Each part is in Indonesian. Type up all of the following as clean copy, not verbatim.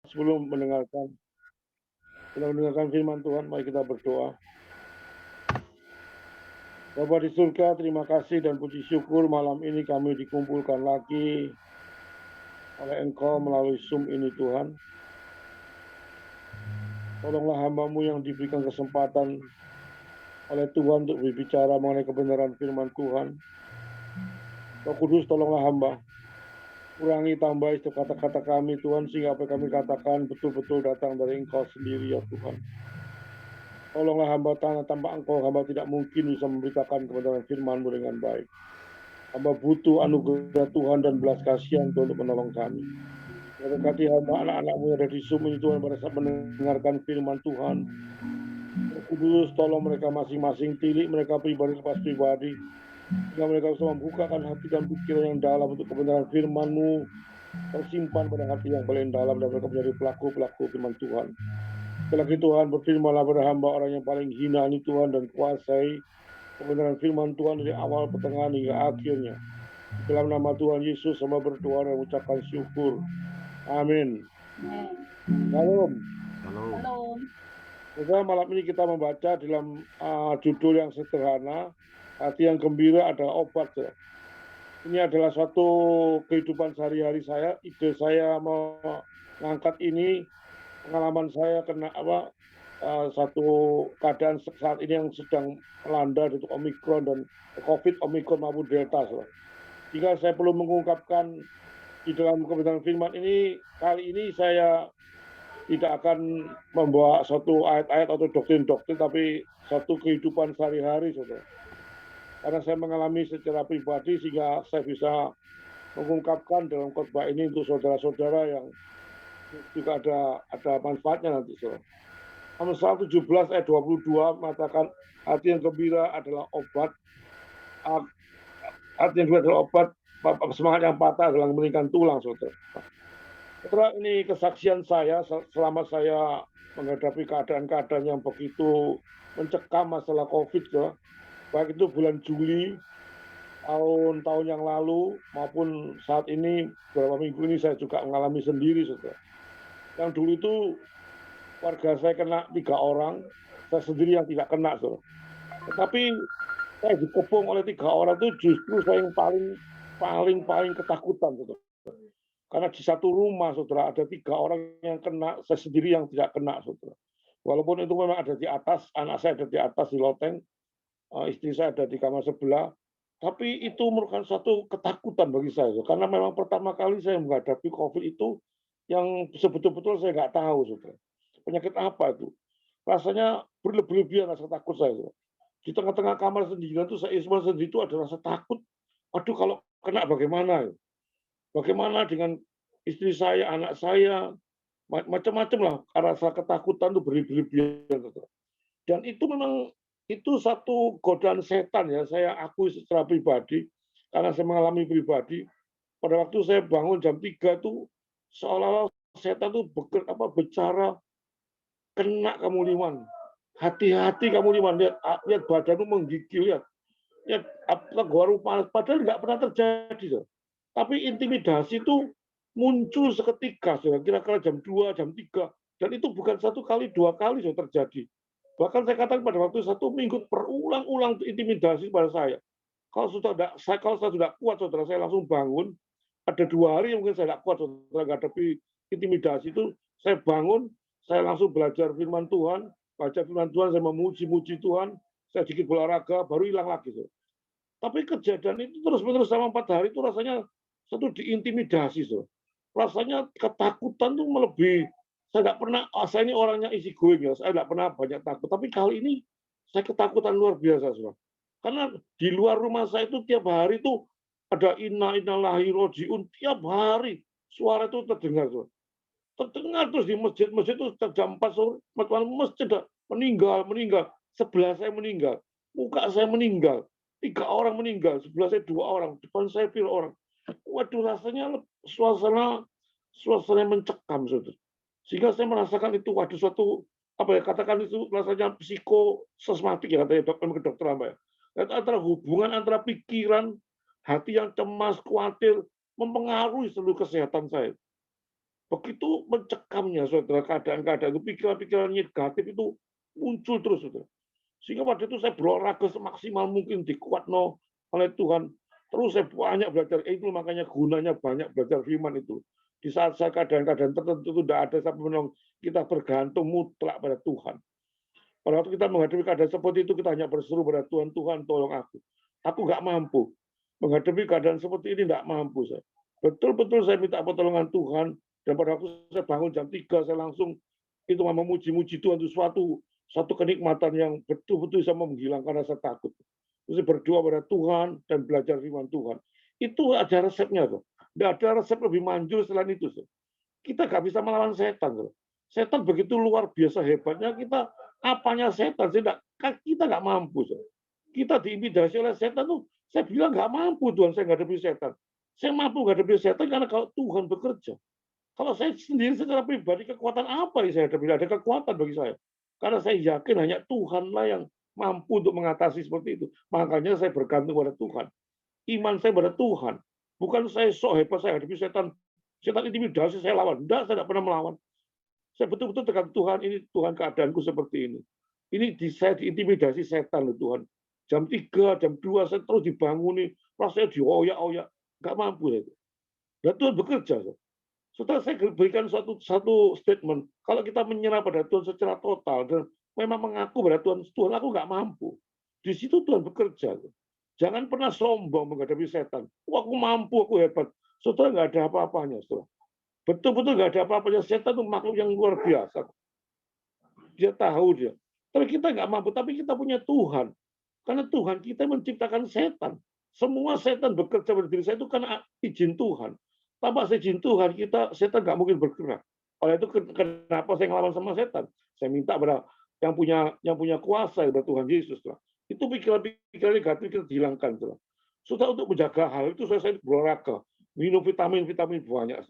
Sebelum mendengarkan firman Tuhan, mari kita berdoa. Bapa di surga, terima kasih dan puji syukur malam ini kami dikumpulkan lagi oleh Engkau melalui Zoom ini Tuhan. Tolonglah hamba-Mu yang diberikan kesempatan oleh Tuhan untuk berbicara mengenai kebenaran firman Tuhan. Roh Kudus, tolonglah hamba. Kurangi tambah setiap kata-kata kami Tuhan, sehingga apa yang kami katakan betul-betul datang dari Engkau sendiri ya Tuhan. Tolonglah hamba, tanpa Engkau hamba tidak mungkin bisa memberitakan kebenaran firman-Mu dengan baik. Hamba butuh anugerah Tuhan dan belas kasihan Tuhan untuk menolong kami. Berkati hamba anak-anak-Mu yang ada di Zoom ini Tuhan pada saat mendengarkan firman Tuhan. Roh Kudus, tolong mereka masing-masing, tilik mereka pribadi lepas pribadi, sehingga mereka bisa membukakan hati dan pikiran yang dalam untuk kebenaran firman-Mu tersimpan pada hati yang paling dalam dan mereka menjadi pelaku-pelaku firman Tuhan. Sekali lagi Tuhan, berfirmanlah pada hamba orang yang paling hina ini Tuhan dan kuasai kebenaran firman Tuhan dari awal, pertengahan hingga akhirnya. Dalam nama Tuhan Yesus hamba berdoa dan mengucapkan syukur. Amin. Shalom. Shalom. Saudara, malam ini kita membaca dalam judul yang sederhana, hati yang gembira adalah obat. Ini adalah suatu kehidupan sehari-hari saya. Ide saya mengangkat ini, pengalaman saya kena satu keadaan saat ini yang sedang melanda untuk Omikron dan COVID, Omikron maupun Delta. Jika saya perlu mengungkapkan di dalam kebenaran firman ini, kali ini saya tidak akan membawa suatu ayat-ayat atau doktrin-doktrin, tapi satu kehidupan sehari-hari, saudara. Karena saya mengalami secara pribadi, sehingga saya bisa mengungkapkan dalam khotbah ini untuk saudara-saudara yang juga ada manfaatnya nanti, saudara. Amsal 17 ayat 22 mengatakan hati yang gembira adalah obat, hati yang gembira adalah obat, semangat yang patah adalah meningkatkan tulang, saudara. Setelah ini kesaksian saya selama saya menghadapi keadaan-keadaan yang begitu mencekam masalah COVID, ya. Baik itu bulan Juli tahun-tahun yang lalu maupun saat ini beberapa minggu ini saya juga mengalami sendiri, saudara. Yang dulu itu warga saya kena 3 orang, saya sendiri yang tidak kena, saudara. Tetapi saya dikepung oleh 3 orang itu justru saya yang paling ketakutan, saudara. Karena di satu rumah, saudara, ada 3 orang yang kena, saya sendiri yang tidak kena, saudara. Walaupun itu memang ada di atas, anak saya ada di atas di loteng, istri saya ada di kamar sebelah, tapi itu merupakan satu ketakutan bagi saya, karena memang pertama kali saya menghadapi COVID itu yang sebetul-betul saya nggak tahu, saudara. Penyakit apa itu? Rasanya berlebihan rasa takut saya. Saudara. Di tengah-tengah kamar sendirian itu saya sendiri itu ada rasa takut. Aduh, kalau kena bagaimana? Bagaimana dengan istri saya, anak saya, macam-macam lah, rasa ketakutan itu berlebihan. Dan itu memang itu satu godaan setan ya, saya akui secara pribadi, karena saya mengalami pribadi. Pada waktu saya bangun jam 3 itu, seolah-olah setan itu bicara, kena kamu Liman, hati-hati kamu Liman, lihat badanmu menggigil, lihat tenggorokan panas, padahal nggak pernah terjadi. Tapi intimidasi itu muncul seketika, kira-kira jam 2, jam 3. Dan itu bukan 1 kali, 2 kali sudah terjadi. Bahkan saya katakan pada waktu 1 minggu berulang-ulang intimidasi pada saya. Kalau saya sudah kuat, saudara, saya langsung bangun. Ada 2 hari mungkin saya tidak kuat, saudara, menghadapi intimidasi itu. Saya bangun, saya langsung belajar firman Tuhan, baca firman Tuhan, saya memuji-muji Tuhan, saya sedikit berolahraga, baru hilang lagi. Saudara. Tapi kejadian itu terus-menerus selama 4 hari itu rasanya satu diintimidasi, so. Rasanya ketakutan tuh melebihi. Saya nggak pernah, saya ini orangnya easy going ya, saya nggak pernah banyak takut. Tapi kali ini saya ketakutan luar biasa, so. Karena di luar rumah saya itu tiap hari itu ada inna lillahi rojiun, tiap hari suara itu terdengar, so. Terdengar terus di masjid itu jam 4 sore, masjid meninggal, sebelah saya meninggal, muka saya meninggal, 3 orang meninggal, sebelah saya 2 orang, depan saya 4 orang. Waduh, rasanya suasana mencekam, saudara. Sehingga saya merasakan itu, waduh, suatu katakan itu rasanya psikosesmatik ya, katanya dokter apa ya. Antara hubungan antara pikiran, hati yang cemas, khawatir, mempengaruhi seluruh kesehatan saya. Begitu mencekamnya, saudara, keadaan-keadaan itu, pikiran-pikiran negatif itu muncul terus, saudara. Sehingga pada itu saya berolahraga semaksimal mungkin dikuatno oleh Tuhan. Terus saya banyak belajar, itu makanya gunanya banyak belajar firman itu. Di saat saya keadaan-keadaan tertentu itu tidak ada sampai menolong, kita bergantung mutlak pada Tuhan. Pada waktu kita menghadapi keadaan seperti itu, kita hanya berseru pada Tuhan, Tuhan tolong aku. Aku nggak mampu. Menghadapi keadaan seperti ini nggak mampu saya. Betul-betul saya minta pertolongan Tuhan, dan pada waktu saya bangun jam 3, saya langsung itu memuji-muji Tuhan, itu suatu kenikmatan yang betul-betul bisa menghilangkan rasa takut. Terus berdoa pada Tuhan dan belajar firman Tuhan. Itu ada resepnya, tuh. Tidak ada resep lebih manjur selain itu. Tuh. Kita nggak bisa melawan setan. Tuh. Setan begitu luar biasa hebatnya, kita apanya setan, kita nggak mampu. Tuh. Kita diintimidasi oleh setan tuh, saya bilang nggak mampu Tuhan, saya menghadapi setan. Saya mampu menghadapi setan karena kalau Tuhan bekerja. Kalau saya sendiri secara pribadi, kekuatan apa yang saya hadapi? Ada kekuatan bagi saya. Karena saya yakin hanya Tuhanlah yang mampu untuk mengatasi seperti itu. Makanya saya bergantung pada Tuhan. Iman saya pada Tuhan. Bukan saya sok hebat, saya hadapi setan. Setan intimidasi, saya lawan. Enggak, saya tidak pernah melawan. Saya betul-betul tergantung Tuhan, ini Tuhan keadaanku seperti ini. Saya diintimidasi setan loh Tuhan. Jam 3, jam 2, saya terus dibanguni. Rasanya dioyak-oyak. Enggak mampu. Itu. Dan Tuhan bekerja. Setelah saya berikan satu statement, kalau kita menyerah pada Tuhan secara total dan memang mengaku pada Tuhan, Tuhan aku nggak mampu. Di situ Tuhan bekerja. Jangan pernah sombong menghadapi setan. Wah, aku mampu, aku hebat. Saudara nggak ada apa-apanya. Betul-betul nggak ada apa-apanya. Setan itu makhluk yang luar biasa. Dia tahu dia. Tapi kita nggak mampu. Tapi kita punya Tuhan. Karena Tuhan kita menciptakan setan. Semua setan bekerja pada diri saya itu karena izin Tuhan. Tanpa izin Tuhan, setan nggak mungkin bergerak. Oleh itu kenapa saya ngelawan sama setan? Saya minta pada yang punya kuasa kepada Tuhan Yesus. Itu pikiran-pikiran negatif kita dihilangkan. Sudah untuk menjaga hal itu saya berolahraga, minum vitamin banyak.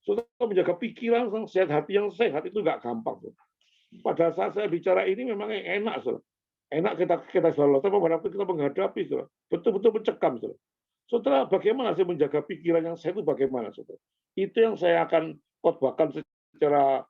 Sudah menjaga pikiran yang sehat, hati yang sehat itu nggak gampang. Pada saat saya bicara ini memang enak. Enak kita selalu, tapi pada waktu kita menghadapi, betul-betul mencekam. Saudara, bagaimana saya menjaga pikiran yang saya itu bagaimana, saudara? Itu yang saya akan khotbahkan secara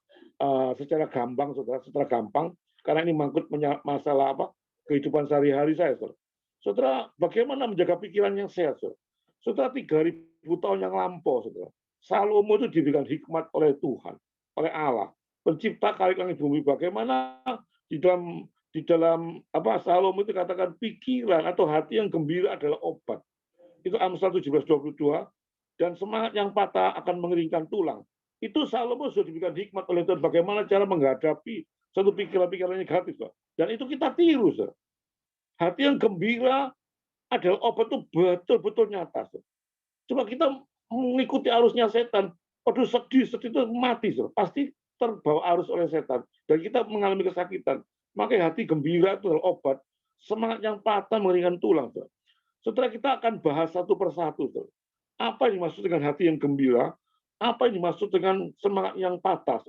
gampang, saudara, secara gampang, karena ini mangkut masalah kehidupan sehari-hari saya, saudara. Saudara, bagaimana menjaga pikiran yang sehat, saudara? Saudara, 3.000 tahun yang lampau, saudara. Salomo itu diberikan hikmat oleh Tuhan, oleh Allah, pencipta langit bumi. Bagaimana di dalam Salomo itu katakan pikiran atau hati yang gembira adalah obat. Itu Amsal 17:22, dan semangat yang patah akan mengeringkan tulang. Itu Salomo sudah diberikan hikmat oleh Tuhan bagaimana cara menghadapi satu pikiran-pikiran negatif. Dan itu kita tiru. Hati yang gembira adalah obat, itu betul-betul nyata. Coba kita mengikuti arusnya setan. Aduh, sedih itu mati. Pasti terbawa arus oleh setan. Dan kita mengalami kesakitan. Makanya hati gembira itu adalah obat. Semangat yang patah mengeringkan tulang. Setelah kita akan bahas satu persatu. Apa yang dimaksud dengan hati yang gembira? Apa yang dimaksud dengan semangat yang patah?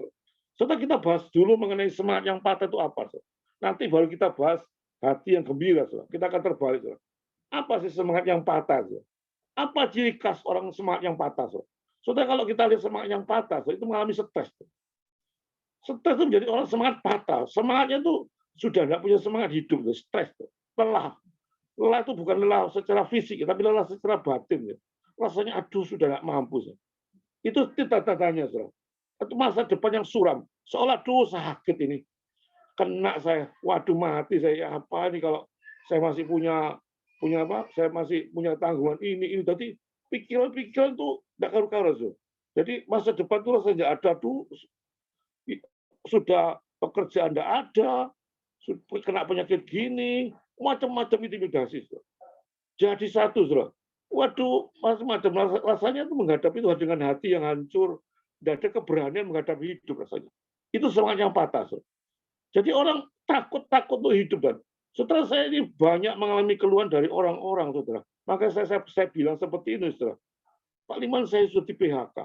Setelah kita bahas dulu mengenai semangat yang patah itu apa? Nanti baru kita bahas hati yang gembira. Kita akan terbalik. Apa sih semangat yang patah? Apa ciri khas orang semangat yang patah? Saudara, kalau kita lihat semangat yang patah, itu mengalami stres. Stres itu menjadi orang semangat patah. Semangatnya itu sudah tidak punya semangat hidup, stres, lelah. Lelah itu bukan lelah secara fisik, tapi lelah secara batin. Rasanya aduh sudah nggak mampu. Itu tanda-tandanya. Itu masa depan yang suram. Seolah aduh sakit ini. Kena saya. Waduh mati saya. Apa ini kalau saya masih punya apa? Saya masih punya tanggungan ini. Jadi pikiran-pikiran itu nggak karu-karu. Jadi masa depan itu rasanya ada tuh. Sudah pekerjaan nggak ada. Kena penyakit gini. Macam-macam intimidasi. Jadi satu, saudara. Waduh, macam-macam rasanya itu menghadapi Tuhan dengan hati yang hancur, tidak ada keberanian menghadapi hidup rasanya. Itu semangat yang patah, saudara. Jadi orang takut untuk hidup, dan setelah saya ini banyak mengalami keluhan dari orang-orang, saudara. Maka saya bilang seperti ini, saudara. Pak Liman, saya sudah di PHK.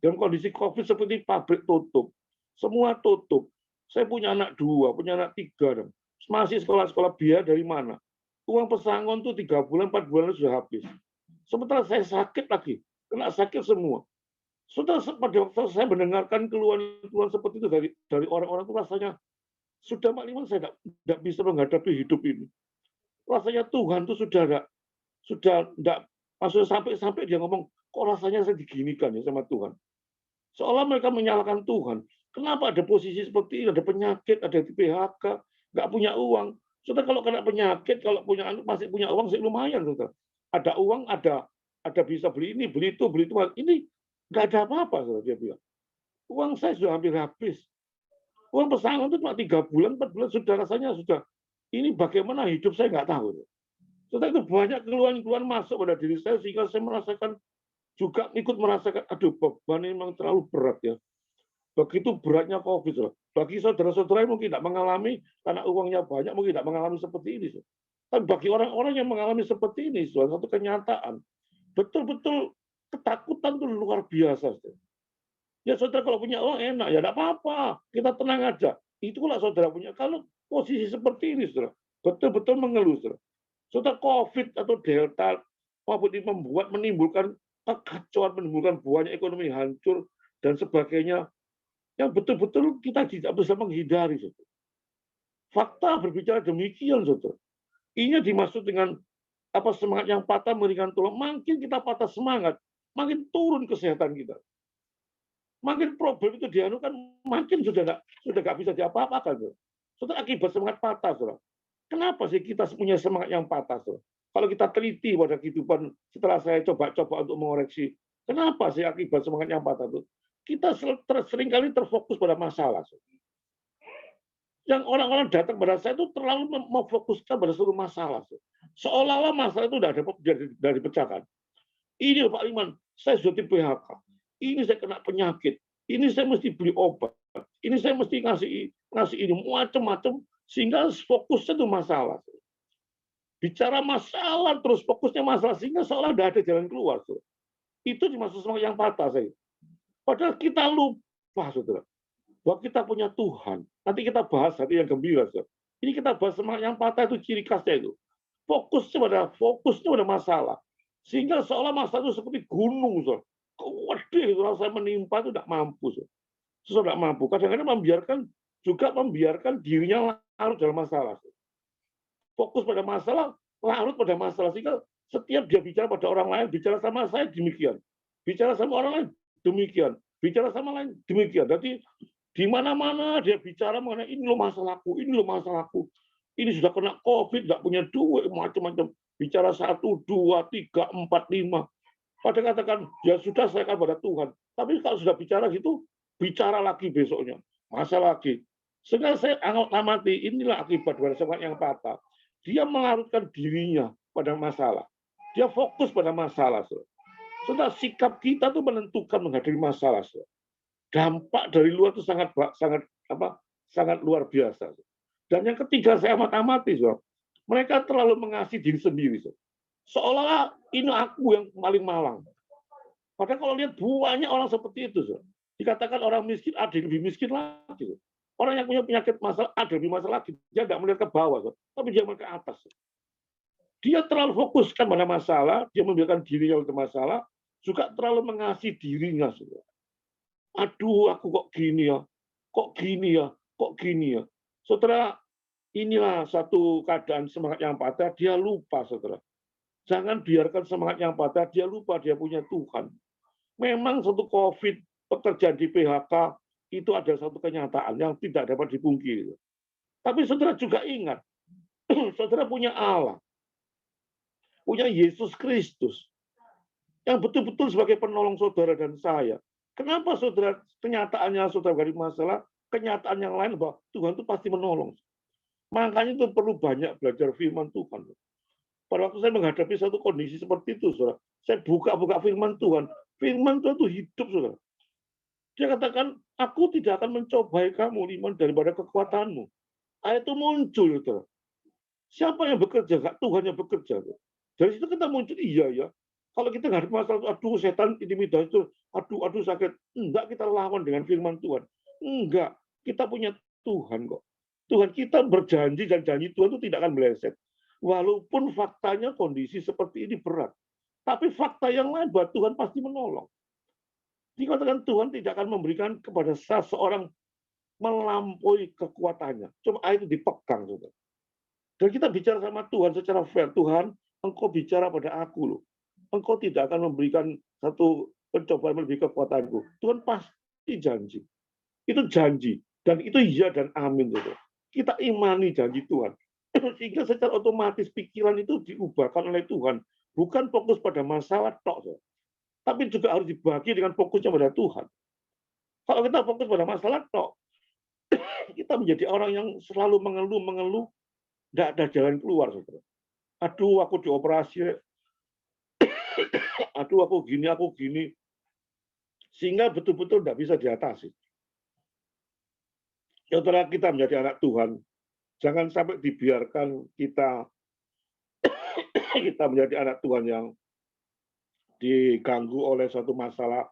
Dalam kondisi COVID seperti pabrik tutup, semua tutup. Saya punya anak 2, punya anak 3, dan masih sekolah biaya dari mana? Uang pesangon tuh 3 bulan, 4 bulan sudah habis. Sementara saya sakit lagi, kena sakit semua. Saudara, pada waktu saya mendengarkan keluhan-keluhan seperti itu dari orang-orang itu rasanya, sudah Pak Liman saya tidak bisa menghadapi hidup ini. Rasanya Tuhan itu sudah enggak, maksudnya sampai dia ngomong, kok rasanya saya diginikan ya sama Tuhan. Seolah mereka menyalahkan Tuhan. Kenapa ada posisi seperti ini, ada penyakit, ada di PHK, nggak punya uang. Saudara, kalau kena penyakit, kalau punya anak masih punya uang, sih lumayan, saudara. Ada uang, ada bisa beli ini, beli itu, beli itu. Ini nggak ada apa-apa, saudara, dia bilang. Uang saya sudah hampir habis. Uang pesangon itu cuma 3 bulan, 4 bulan, sudah rasanya sudah. Ini bagaimana hidup saya nggak tahu. Saudara, itu banyak keluhan-keluhan masuk pada diri saya, sehingga saya merasakan juga ikut merasakan, aduh beban ini memang terlalu berat ya. Begitu beratnya COVID. Bagi saudara-saudara yang mungkin tidak mengalami, karena uangnya banyak, mungkin tidak mengalami seperti ini. Tapi bagi orang-orang yang mengalami seperti ini, satu kenyataan. Betul-betul ketakutan itu luar biasa. Ya saudara, kalau punya uang enak, ya tidak apa-apa. Kita tenang aja. Itulah saudara punya. Kalau posisi seperti ini, saudara, betul-betul mengeluh. Saudara, COVID atau Delta, maupun ini menimbulkan kekacauan, menimbulkan banyak ekonomi hancur, dan sebagainya, yang betul-betul kita tidak bisa menghindari. Saudara. Fakta berbicara demikian, saudara. Ini dimaksud dengan semangat yang patah memberikan tulang. Makin kita patah semangat, makin turun kesehatan kita. Makin problem itu dianukan, makin sudah nggak bisa diapa-apakan. Saudara, akibat semangat patah, saudara. Kenapa sih kita punya semangat yang patah, saudara? Kalau kita teliti pada kehidupan, setelah saya coba untuk mengoreksi, kenapa sih akibat semangat yang patah itu? Kita seringkali terfokus pada masalah. Saudara. Yang orang-orang datang pada saya itu terlalu memfokuskan pada seluruh masalah. Seolah-olah masalah itu tidak dapat dipecahkan. Ini Pak Liman, saya sudah di PHK. Ini saya kena penyakit. Ini saya mesti beli obat. Ini saya mesti ngasih ini macam-macam, sehingga fokusnya itu masalah. Bicara masalah terus fokusnya masalah, sehingga seolah tidak ada jalan keluar. Itu dimaksud semangat yang patah saya. Padahal kita lupa, saudara, bahwa kita punya Tuhan. Nanti kita bahas hati yang gembira. Saudara. Ini kita bahas semangat yang patah itu ciri khasnya itu. Fokusnya pada masalah. Sehingga seolah masalah itu seperti gunung. Saudara. Waduh, kalau saya menimpa itu tidak mampu. Tidak mampu. Kadang-kadang membiarkan dirinya larut dalam masalah. Fokus pada masalah, larut pada masalah. Sehingga setiap dia bicara pada orang lain, bicara sama saya demikian. Bicara sama orang lain demikian. Bicara sama lain demikian. Jadi di mana-mana dia bicara mengenai ini loh masalahku, ini loh masalahku. Ini sudah kena COVID, tidak punya duit, macam-macam. Bicara 1, 2, 3, 4, 5. Padahal katakan, ya sudah serahkan pada Tuhan. Tapi kalau sudah bicara gitu, bicara lagi besoknya. Masa lagi. Sehingga saya amati, inilah akibat dari semangat yang patah. Dia melarutkan dirinya pada masalah. Dia fokus pada masalah. Saudara, sikap kita tuh menentukan menghadapi masalah. Dampak dari luar itu sangat luar biasa. Dan yang ketiga saya amati, mereka terlalu mengasihi diri sendiri. Seolah-olah ini aku yang paling malang. Padahal kalau lihat banyak orang seperti itu, dikatakan orang miskin ada yang lebih miskin lagi. Orang yang punya penyakit masalah ada lebih masalah lagi. Dia tidak melihat ke bawah, tapi dia melihat ke atas. Dia terlalu fokuskan pada masalah, dia membiarkan dirinya untuk masalah, juga terlalu mengasihi dirinya. Aduh, aku kok gini ya, kok gini ya, kok gini ya. Saudara, inilah satu keadaan semangat yang patah, dia lupa, saudara. Jangan biarkan semangat yang patah, dia lupa dia punya Tuhan. Memang satu COVID, pekerjaan di PHK, itu adalah satu kenyataan yang tidak dapat dipungkiri. Tapi saudara juga ingat, saudara punya Allah, punya Yesus Kristus, yang betul-betul sebagai penolong saudara dan saya. Kenapa saudara, kenyataannya saudara dari masalah, kenyataan yang lain bahwa Tuhan itu pasti menolong. Makanya itu perlu banyak belajar firman Tuhan. Pada waktu saya menghadapi satu kondisi seperti itu, saudara, saya buka-buka firman Tuhan. Firman Tuhan itu hidup, saudara. Dia katakan, aku tidak akan mencobai kamu, Liman, daripada kekuatanmu. Ayat itu muncul, saudara. Siapa yang bekerja? Tuhan yang bekerja. Dari situ kita muncul, iya ya. Kalau kita nggak ada masalah, aduh setan intimidasi, aduh sakit. Enggak, kita lawan dengan firman Tuhan. Enggak, kita punya Tuhan kok. Tuhan kita berjanji, dan janji Tuhan itu tidak akan meleset. Walaupun faktanya kondisi seperti ini berat. Tapi fakta yang lain bahwa Tuhan pasti menolong. Dikatakan Tuhan tidak akan memberikan kepada seseorang melampaui kekuatannya. Cuma itu dipegang, saudara. Dan kita bicara sama Tuhan secara fair. Tuhan, Engkau bicara pada aku loh. Engkau tidak akan memberikan satu pencobaan melebihi kekuatanku. Tuhan pasti janji. Itu janji. Dan itu iya dan amin. Saudara. Kita imani janji Tuhan. Sehingga secara otomatis pikiran itu diubahkan oleh Tuhan. Bukan fokus pada masalah tok, saudara. Tapi juga harus dibagi dengan fokusnya pada Tuhan. Kalau kita fokus pada masalah tok, kita menjadi orang yang selalu mengeluh, tidak ada jalan keluar, saudara. Aduh, aku dioperasi, aduh, aku gini. Sehingga betul-betul tidak bisa diatasi. Setelah kita menjadi anak Tuhan, jangan sampai dibiarkan kita menjadi anak Tuhan yang diganggu oleh suatu masalah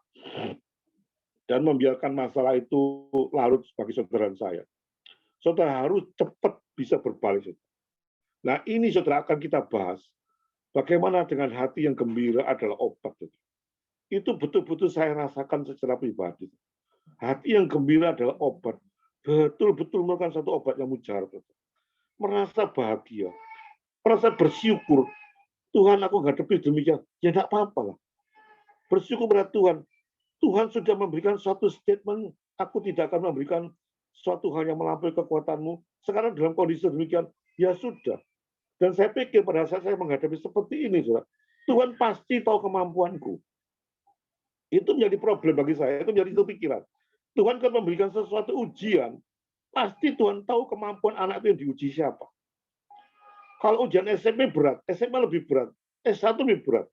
dan membiarkan masalah itu larut bagi saudara saya. Saudara harus cepat bisa berbalik. Nah, ini saudara akan kita bahas. Bagaimana dengan hati yang gembira adalah obat. Itu betul-betul saya rasakan secara pribadi. Hati yang gembira adalah obat. Betul-betul merupakan satu obat yang mujarab. Merasa bahagia. Merasa bersyukur. Tuhan, aku hadapi demikian. Ya tidak apa-apa lah. Bersyukur pada Tuhan. Tuhan sudah memberikan suatu statement, aku tidak akan memberikan suatu hal yang melampaui kekuatanmu. Sekarang dalam kondisi demikian, ya sudah. Dan saya pikir pada saat saya menghadapi seperti ini, saudara, Tuhan pasti tahu kemampuanku. Itu menjadi problem bagi saya, itu menjadi pikiran. Tuhan kan memberikan sesuatu ujian, pasti Tuhan tahu kemampuan anak itu yang diuji siapa. Kalau ujian SMP berat, SMA lebih berat, S1 lebih berat.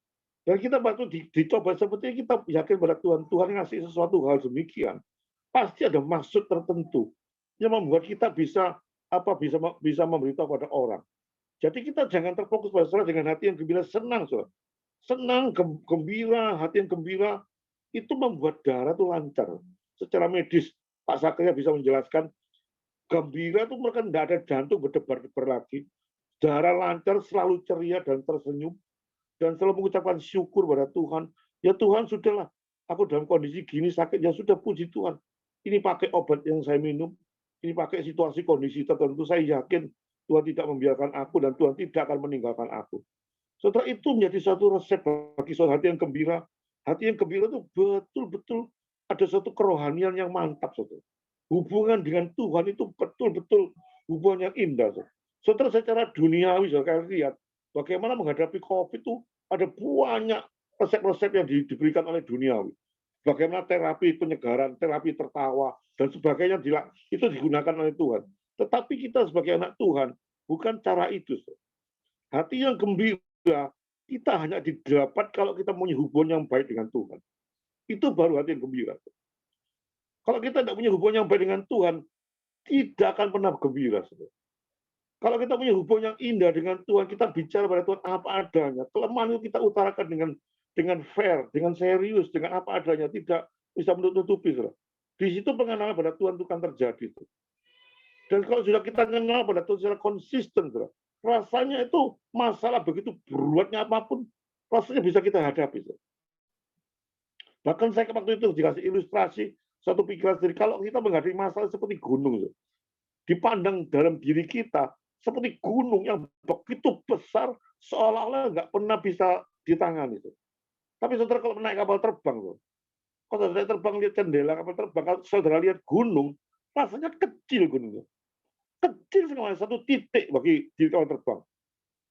Dan kita waktu dicoba seperti ini, kita yakin pada Tuhan, Tuhan ngasih sesuatu hal demikian. Pasti ada maksud tertentu yang membuat kita bisa memberitahu pada orang. Jadi kita jangan terfokus pada salah dengan hati yang gembira, senang, saudara. Senang, gembira, hati yang gembira, itu membuat darah itu lancar. Secara medis, Pak Sakria bisa menjelaskan, gembira itu mereka tidak ada jantung berdebar-debar lagi. Darah lancar, selalu ceria dan tersenyum. Dan selalu mengucapkan syukur pada Tuhan. Ya Tuhan, sudahlah. Aku dalam kondisi gini sakit, ya sudah puji Tuhan. Ini pakai obat yang saya minum. Ini pakai situasi kondisi tertentu. Saya yakin Tuhan tidak membiarkan aku dan Tuhan tidak akan meninggalkan aku. Setelah itu menjadi suatu resep bagi saudara hati yang gembira. Hati yang gembira itu betul-betul ada suatu kerohanian yang mantap, saudara. Hubungan dengan Tuhan itu betul-betul hubungan yang indah, saudara. Saudara secara duniawi, saudara lihat, bagaimana menghadapi COVID itu ada banyak resep-resep yang diberikan oleh duniawi. Bagaimana terapi penyegaran, terapi tertawa, dan sebagainya itu digunakan oleh Tuhan. Tetapi kita sebagai anak Tuhan, bukan cara itu. Hati yang gembira, kita hanya didapat kalau kita punya hubungan yang baik dengan Tuhan. Itu baru hati yang gembira. Kalau kita tidak punya hubungan yang baik dengan Tuhan, tidak akan pernah gembira. Kalau kita punya hubungan yang indah dengan Tuhan, kita bicara pada Tuhan apa adanya. Kelemahan itu kita utarakan dengan fair, dengan serius, dengan apa adanya. Tidak bisa menutupi. Di situ pengenalan pada Tuhan itu kan terjadi. Dan kalau sudah kita kenal pada Tuhan secara konsisten, rasanya itu masalah begitu beratnya apapun, rasanya bisa kita hadapi. Bahkan saya waktu itu dikasih ilustrasi, satu pikiran sendiri, kalau kita menghadapi masalah seperti gunung, dipandang dalam diri kita, seperti gunung yang begitu besar, seolah-olah nggak pernah bisa ditangani. Tapi saudara kalau naik kapal terbang, kalau saudara terbang lihat jendela kapal terbang, kalau saudara lihat gunung, rasanya kecil gunungnya. Kecil sekali, satu titik bagi diri kapal terbang.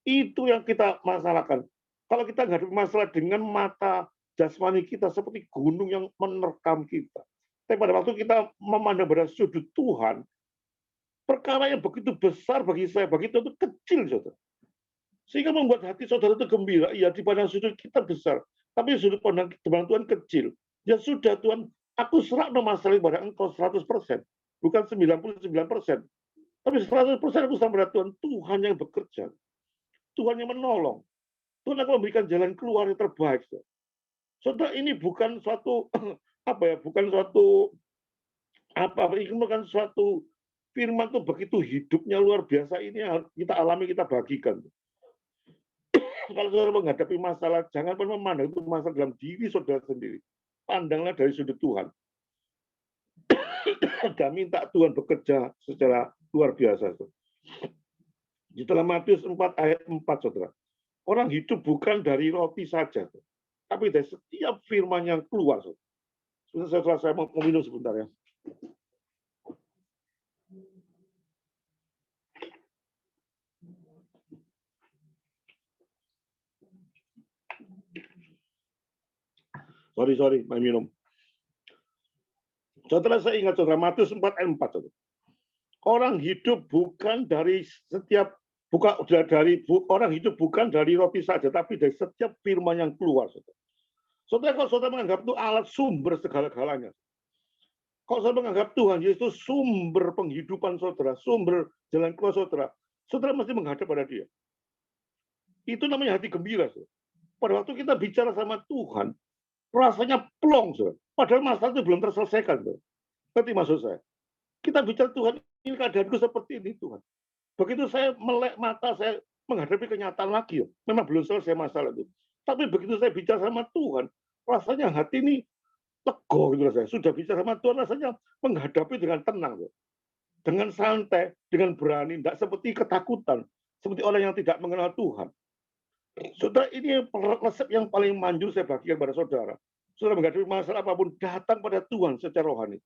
Itu yang kita masalahkan. Kalau kita menghadapi masalah dengan mata jasmani kita seperti gunung yang menerkam kita. Tapi pada waktu kita memandang pada sudut Tuhan, perkara yang begitu besar bagi saya, bagi itu kecil, saudara. Sehingga membuat hati saudara itu gembira. Iya, di pandang sudut kita besar, tapi sudut pandang Tuhan kecil. Ya sudah Tuhan, aku serahkan masalah pada Engkau 100%, bukan 99%. Tapi 100% aku serahkan pada Tuhan. Tuhan yang bekerja, Tuhan yang menolong, Tuhan akan memberikan jalan keluar yang terbaik. Saudara, ini bukan suatu bukan suatu ini bukan suatu firman itu begitu hidupnya luar biasa, ini kita alami, kita bagikan. Kalau saudara menghadapi masalah, jangan pernah memandang itu masalah dalam diri saudara sendiri. pandanglah dari sudut Tuhan. Dan minta Tuhan bekerja secara luar biasa. Di dalam Matius 4 ayat 4, saudara. Orang hidup bukan dari roti saja, tapi dari setiap firman yang keluar. Saudara, saya mau minum sebentar ya. Sorry, mau minum. Saudara, saya ingat, saudara, Matius 4 ayat 4. Saudara. Orang hidup bukan dari orang hidup bukan dari roti saja, tapi dari setiap firman yang keluar. Saudara. Saudara, kalau saudara menganggap itu alat sumber segala-galanya. Kalau saudara menganggap Tuhan Yesus sumber penghidupan saudara, sumber jalan keluar saudara, saudara mesti menghadap pada Dia. Itu namanya hati gembira. Saudara. Pada waktu kita bicara sama Tuhan, rasanya plong, saudara. Padahal masalah itu belum terselesaikan. Saudara. Ngerti maksud saya? Kita bicara Tuhan, ini keadaanku seperti ini Tuhan. Begitu saya melek mata, saya menghadapi kenyataan lagi. Memang belum selesai masalah itu. Tapi begitu saya bicara sama Tuhan, rasanya hati ini teguh gitu rasanya. Sudah bicara sama Tuhan, rasanya menghadapi dengan tenang. Dengan santai, dengan berani. Tidak seperti ketakutan. Seperti orang yang tidak mengenal Tuhan. Saudara, ini resep yang paling manjur saya bagikan pada saudara. Saudara menghadapi masalah apapun, datang pada Tuhan secara rohani.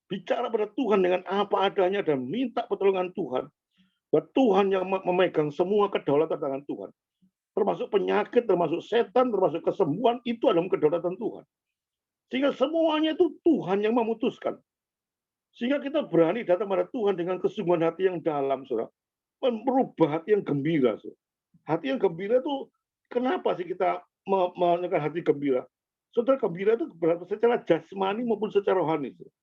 Bicara pada Tuhan dengan apa adanya dan minta pertolongan Tuhan. Bahwa Tuhan yang memegang semua kedaulatan tangan Tuhan. Termasuk penyakit, termasuk setan, termasuk kesembuhan, itu adalah kedaulatan Tuhan. Sehingga semuanya itu Tuhan yang memutuskan. Sehingga kita berani datang pada Tuhan dengan kesungguhan hati yang dalam, saudara. Merubah hati yang gembira. Saudara. Hati yang gembira itu, kenapa sih kita menekan hati gembira? Saudara, gembira itu secara jasmani maupun secara rohani. Saudara.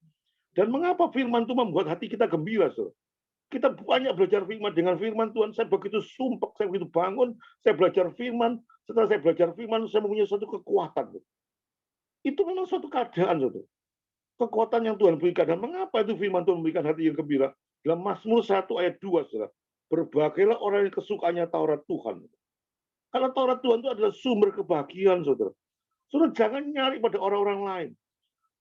Dan mengapa firman itu membuat hati kita gembira, saudara? Kita banyak belajar firman. Dengan firman Tuhan, saya begitu sumpah, saya begitu bangun, saya belajar firman. Setelah saya belajar firman, saya mempunyai suatu kekuatan. Itu memang suatu keadaan, saudara. Kekuatan yang Tuhan berikan. Dan mengapa itu firman Tuhan memberikan hati yang gembira? Dalam Mazmur 1 ayat 2, saudara. Berbahagialah orang yang kesukaannya Taurat Tuhan. Karena Taurat Tuhan itu adalah sumber kebahagiaan, saudara. Saudara, jangan nyari pada orang-orang lain.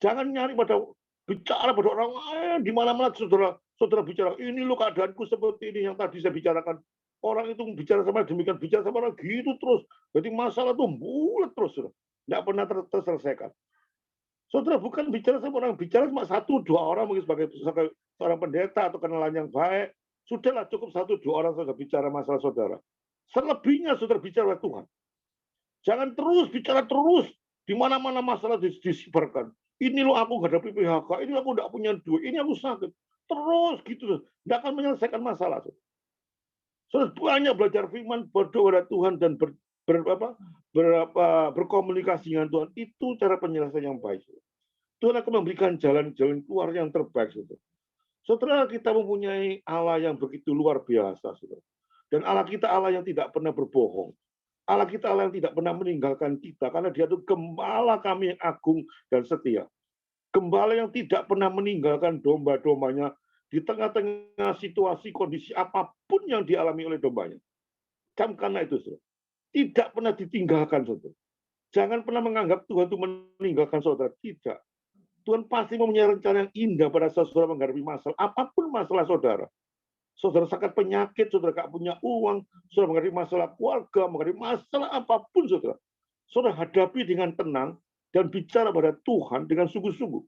Jangan nyari pada bicara pada orang lain, di mana-mana saudara bicara, ini lo keadaanku seperti ini yang tadi saya bicarakan. Orang itu bicara sama demikian, bicara sama orang gitu terus. Jadi masalah itu bulat terus, saudara. Tidak pernah terselesaikan. Saudara bukan bicara sama orang, bicara cuma 1-2 orang mungkin sebagai seorang pendeta atau kenalan yang baik. Sudahlah cukup 1-2 orang saja bicara masalah saudara. Selebihnya saudara bicara Tuhan. Jangan terus bicara terus. Di mana-mana masalah disebarkan. Ini lo aku hadapi PHK, ini aku tidak punya duit, ini aku sakit. Terus gitu, tidak akan menyelesaikan masalah. Saudara banyak belajar firman, berdoa kepada Tuhan dan berkomunikasi dengan Tuhan. Itu cara penyelesaian yang baik. Tuhan akan memberikan jalan-jalan keluar yang terbaik. Saudara, kita mempunyai Allah yang begitu luar biasa. Saudara. Dan Allah kita Allah yang tidak pernah berbohong. Allah kita Allah yang tidak pernah meninggalkan kita, karena Dia itu gembala kami yang agung dan setia. Gembala yang tidak pernah meninggalkan domba-dombanya di tengah-tengah situasi kondisi apapun yang dialami oleh dombanya. Camkanlah itu, saudara. Tidak pernah ditinggalkan, saudara. Jangan pernah menganggap Tuhan itu meninggalkan saudara. Tidak. Tuhan pasti mempunyai rencana yang indah pada saudara menghadapi masalah. Apapun masalah saudara. Saudara sakit penyakit, saudara gak punya uang, saudara menghadapi masalah keluarga, menghadapi masalah apapun, saudara. Saudara hadapi dengan tenang dan bicara pada Tuhan dengan sungguh-sungguh.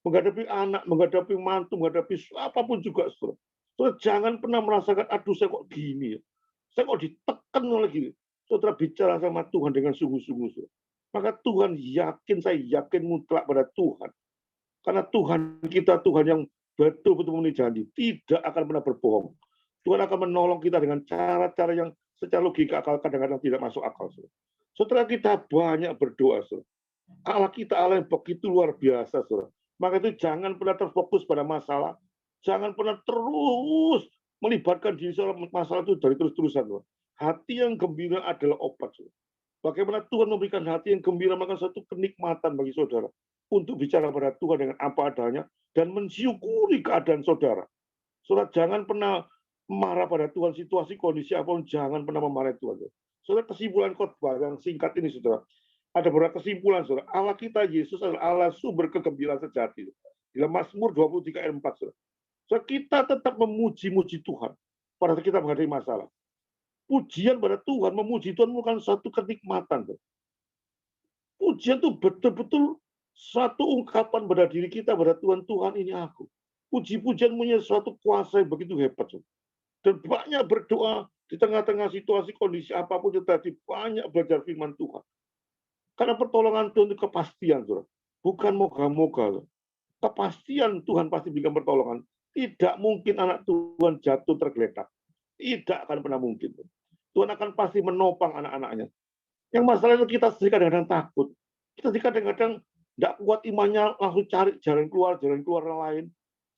Menghadapi anak, menghadapi mantu, menghadapi apapun juga, saudara. Saudara jangan pernah merasakan, aduh saya kok gini ya. Saya kok ditekan lagi. Saudara bicara sama Tuhan dengan sungguh-sungguh, saudara. Maka Tuhan yakin, saya yakin mutlak pada Tuhan. Karena Tuhan kita, Tuhan yang betul-betul memenuhi janji, tidak akan pernah berbohong. Tuhan akan menolong kita dengan cara-cara yang secara logika kadang-kadang tidak masuk akal. Saudara kita banyak berdoa. Saudara. Allah kita Allah yang begitu luar biasa. Saudara. Maka itu jangan pernah terfokus pada masalah. Jangan pernah terus melibatkan diri dalam masalah itu dari terus-terusan. Saudara. Hati yang gembira adalah obat. Saudara. Bagaimana Tuhan memberikan hati yang gembira, maka satu kenikmatan bagi saudara. Untuk bicara pada Tuhan dengan apa adanya dan mensyukuri keadaan saudara. Saudara jangan pernah marah pada Tuhan, situasi kondisi apapun jangan pernah memarahi Tuhan. Saudara kesimpulan khotbah yang singkat ini, saudara. Ada beberapa kesimpulan, saudara. Allah kita, Yesus, adalah Allah sumber kegembiraan sejati. Dalam Mazmur 23 ayat 4, saudara. So, kita tetap memuji-muji Tuhan pada saat kita menghadapi masalah. Pujian pada Tuhan, memuji Tuhan bukan suatu kenikmatan. Saudara. Pujian itu betul-betul satu ungkapan pada diri kita, pada Tuhan, Tuhan ini aku. Puji-pujian punya suatu kuasa yang begitu hebat. Saudara. Dan banyak berdoa di tengah-tengah situasi, kondisi apapun yang tadi, banyak belajar firman Tuhan. Karena pertolongan Tuhan itu kepastian, saudara. Bukan moga-moga. Kepastian Tuhan pasti berikan pertolongan. Tidak mungkin anak Tuhan jatuh tergeletak. Tidak akan pernah mungkin. Tuhan akan pasti menopang anak-anaknya. Yang masalah itu kita sendiri kadang-kadang takut. Kita sendiri kadang-kadang tidak kuat imannya, langsung cari jalan keluar yang lain.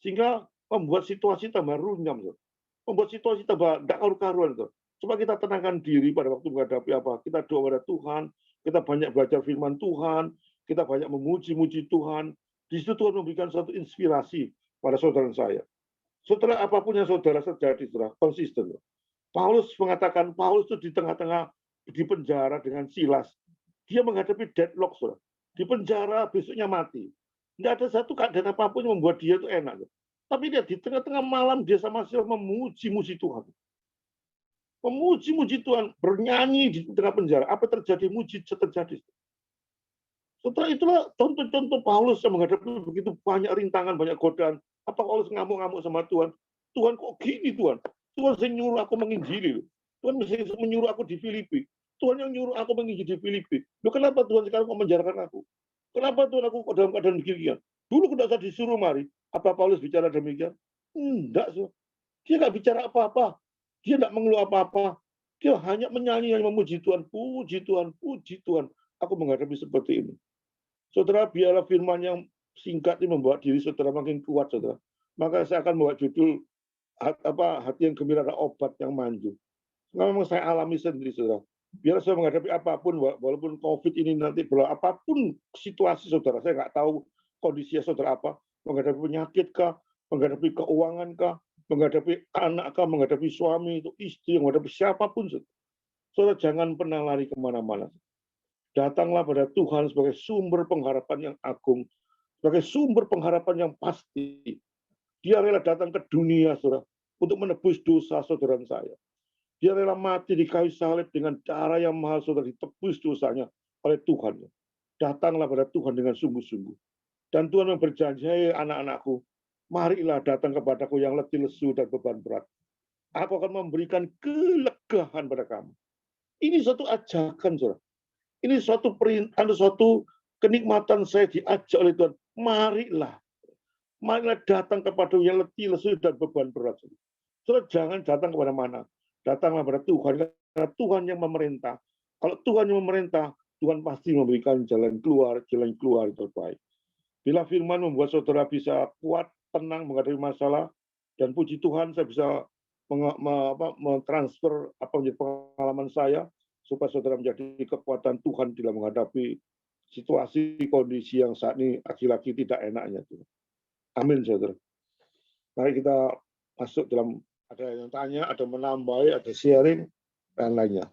Sehingga membuat situasi tambah runyam. Saudara. Membuat situasi tambah tidak karu-karuan. Coba kita tenangkan diri pada waktu menghadapi apa. Kita doa pada Tuhan. Kita banyak belajar firman Tuhan, kita banyak memuji-muji Tuhan. Di situ Tuhan memberikan suatu inspirasi pada saudara saya. Saudara, apapun yang saudara terjadi, saudara, konsisten. Paulus mengatakan, Paulus itu di tengah-tengah di penjara dengan Silas. Dia menghadapi deadlock, saudara. Di penjara, besoknya mati. Tidak ada satu keadaan apapun yang membuat dia itu enak. Tapi dia di tengah-tengah malam, dia sama Silas memuji-muji Tuhan. Memuji-muji Tuhan, bernyanyi di tengah penjara. Apa terjadi? Mujizat terjadi. Setelah itulah contoh-contoh Paulus yang menghadapi begitu banyak rintangan, banyak godaan. Apa Paulus ngamuk-ngamuk sama Tuhan? Tuhan kok gini Tuhan? Tuhan yang nyuruh aku menginjili. Tuhan menyuruh aku di Filipi. Tuhan yang nyuruh aku menginjili di Filipi. Loh, kenapa Tuhan sekarang kok menjarakan aku? Kenapa Tuhan aku kok dalam keadaan begini? Dulu tidak usah disuruh mari. Apa Paulus bicara demikian? Enggak, so. Dia nggak bicara apa-apa. Dia tidak mengeluh apa-apa. Dia hanya menyanyi, hanya memuji Tuhan. Puji Tuhan, puji Tuhan. Aku menghadapi seperti ini. Saudara, biarlah firman yang singkat ini membuat diri saudara makin kuat, saudara. Maka saya akan membuat judul hati yang gembira adalah obat yang manjur. Memang saya alami sendiri, saudara. Biar saya menghadapi apapun, walaupun COVID ini nanti, apapun situasi saudara, saya nggak tahu kondisinya saudara apa, menghadapi penyakit kah, menghadapi keuangan kah, menghadapi anak kah, menghadapi suami, itu istri, menghadapi siapapun. Saudara jangan pernah lari kemana-mana. Datanglah pada Tuhan sebagai sumber pengharapan yang agung, sebagai sumber pengharapan yang pasti. Dia rela datang ke dunia, saudara, untuk menebus dosa saudara saya. Dia rela mati di kayu salib dengan darah yang mahal, saudara, ditebus dosanya oleh Tuhan. Datanglah pada Tuhan dengan sungguh-sungguh. Dan Tuhan yang berjanji, "Hai anak-anakku, marilah datang kepadaku yang letih lesu dan beban berat. Aku akan memberikan kelegaan pada kamu." Ini suatu ajakan, saudara. Ini suatu perintah, suatu kenikmatan saya diajak oleh Tuhan. Marilah datang kepada yang letih lesu dan beban berat. Saudara jangan datang kepada mana. Datanglah pada Tuhan, karena Tuhan yang memerintah. Kalau Tuhan yang memerintah, Tuhan pasti memberikan jalan keluar yang terbaik. Bila firman membuat saudara bisa kuat, tenang menghadapi masalah, dan puji Tuhan saya bisa mentransfer apa menjadi pengalaman saya, supaya saudara menjadi kekuatan Tuhan dalam menghadapi situasi, kondisi yang saat ini lagi-lagi tidak enaknya. Amin, saudara. Mari kita masuk dalam, ada yang tanya, ada menambah, ada sharing, dan lainnya.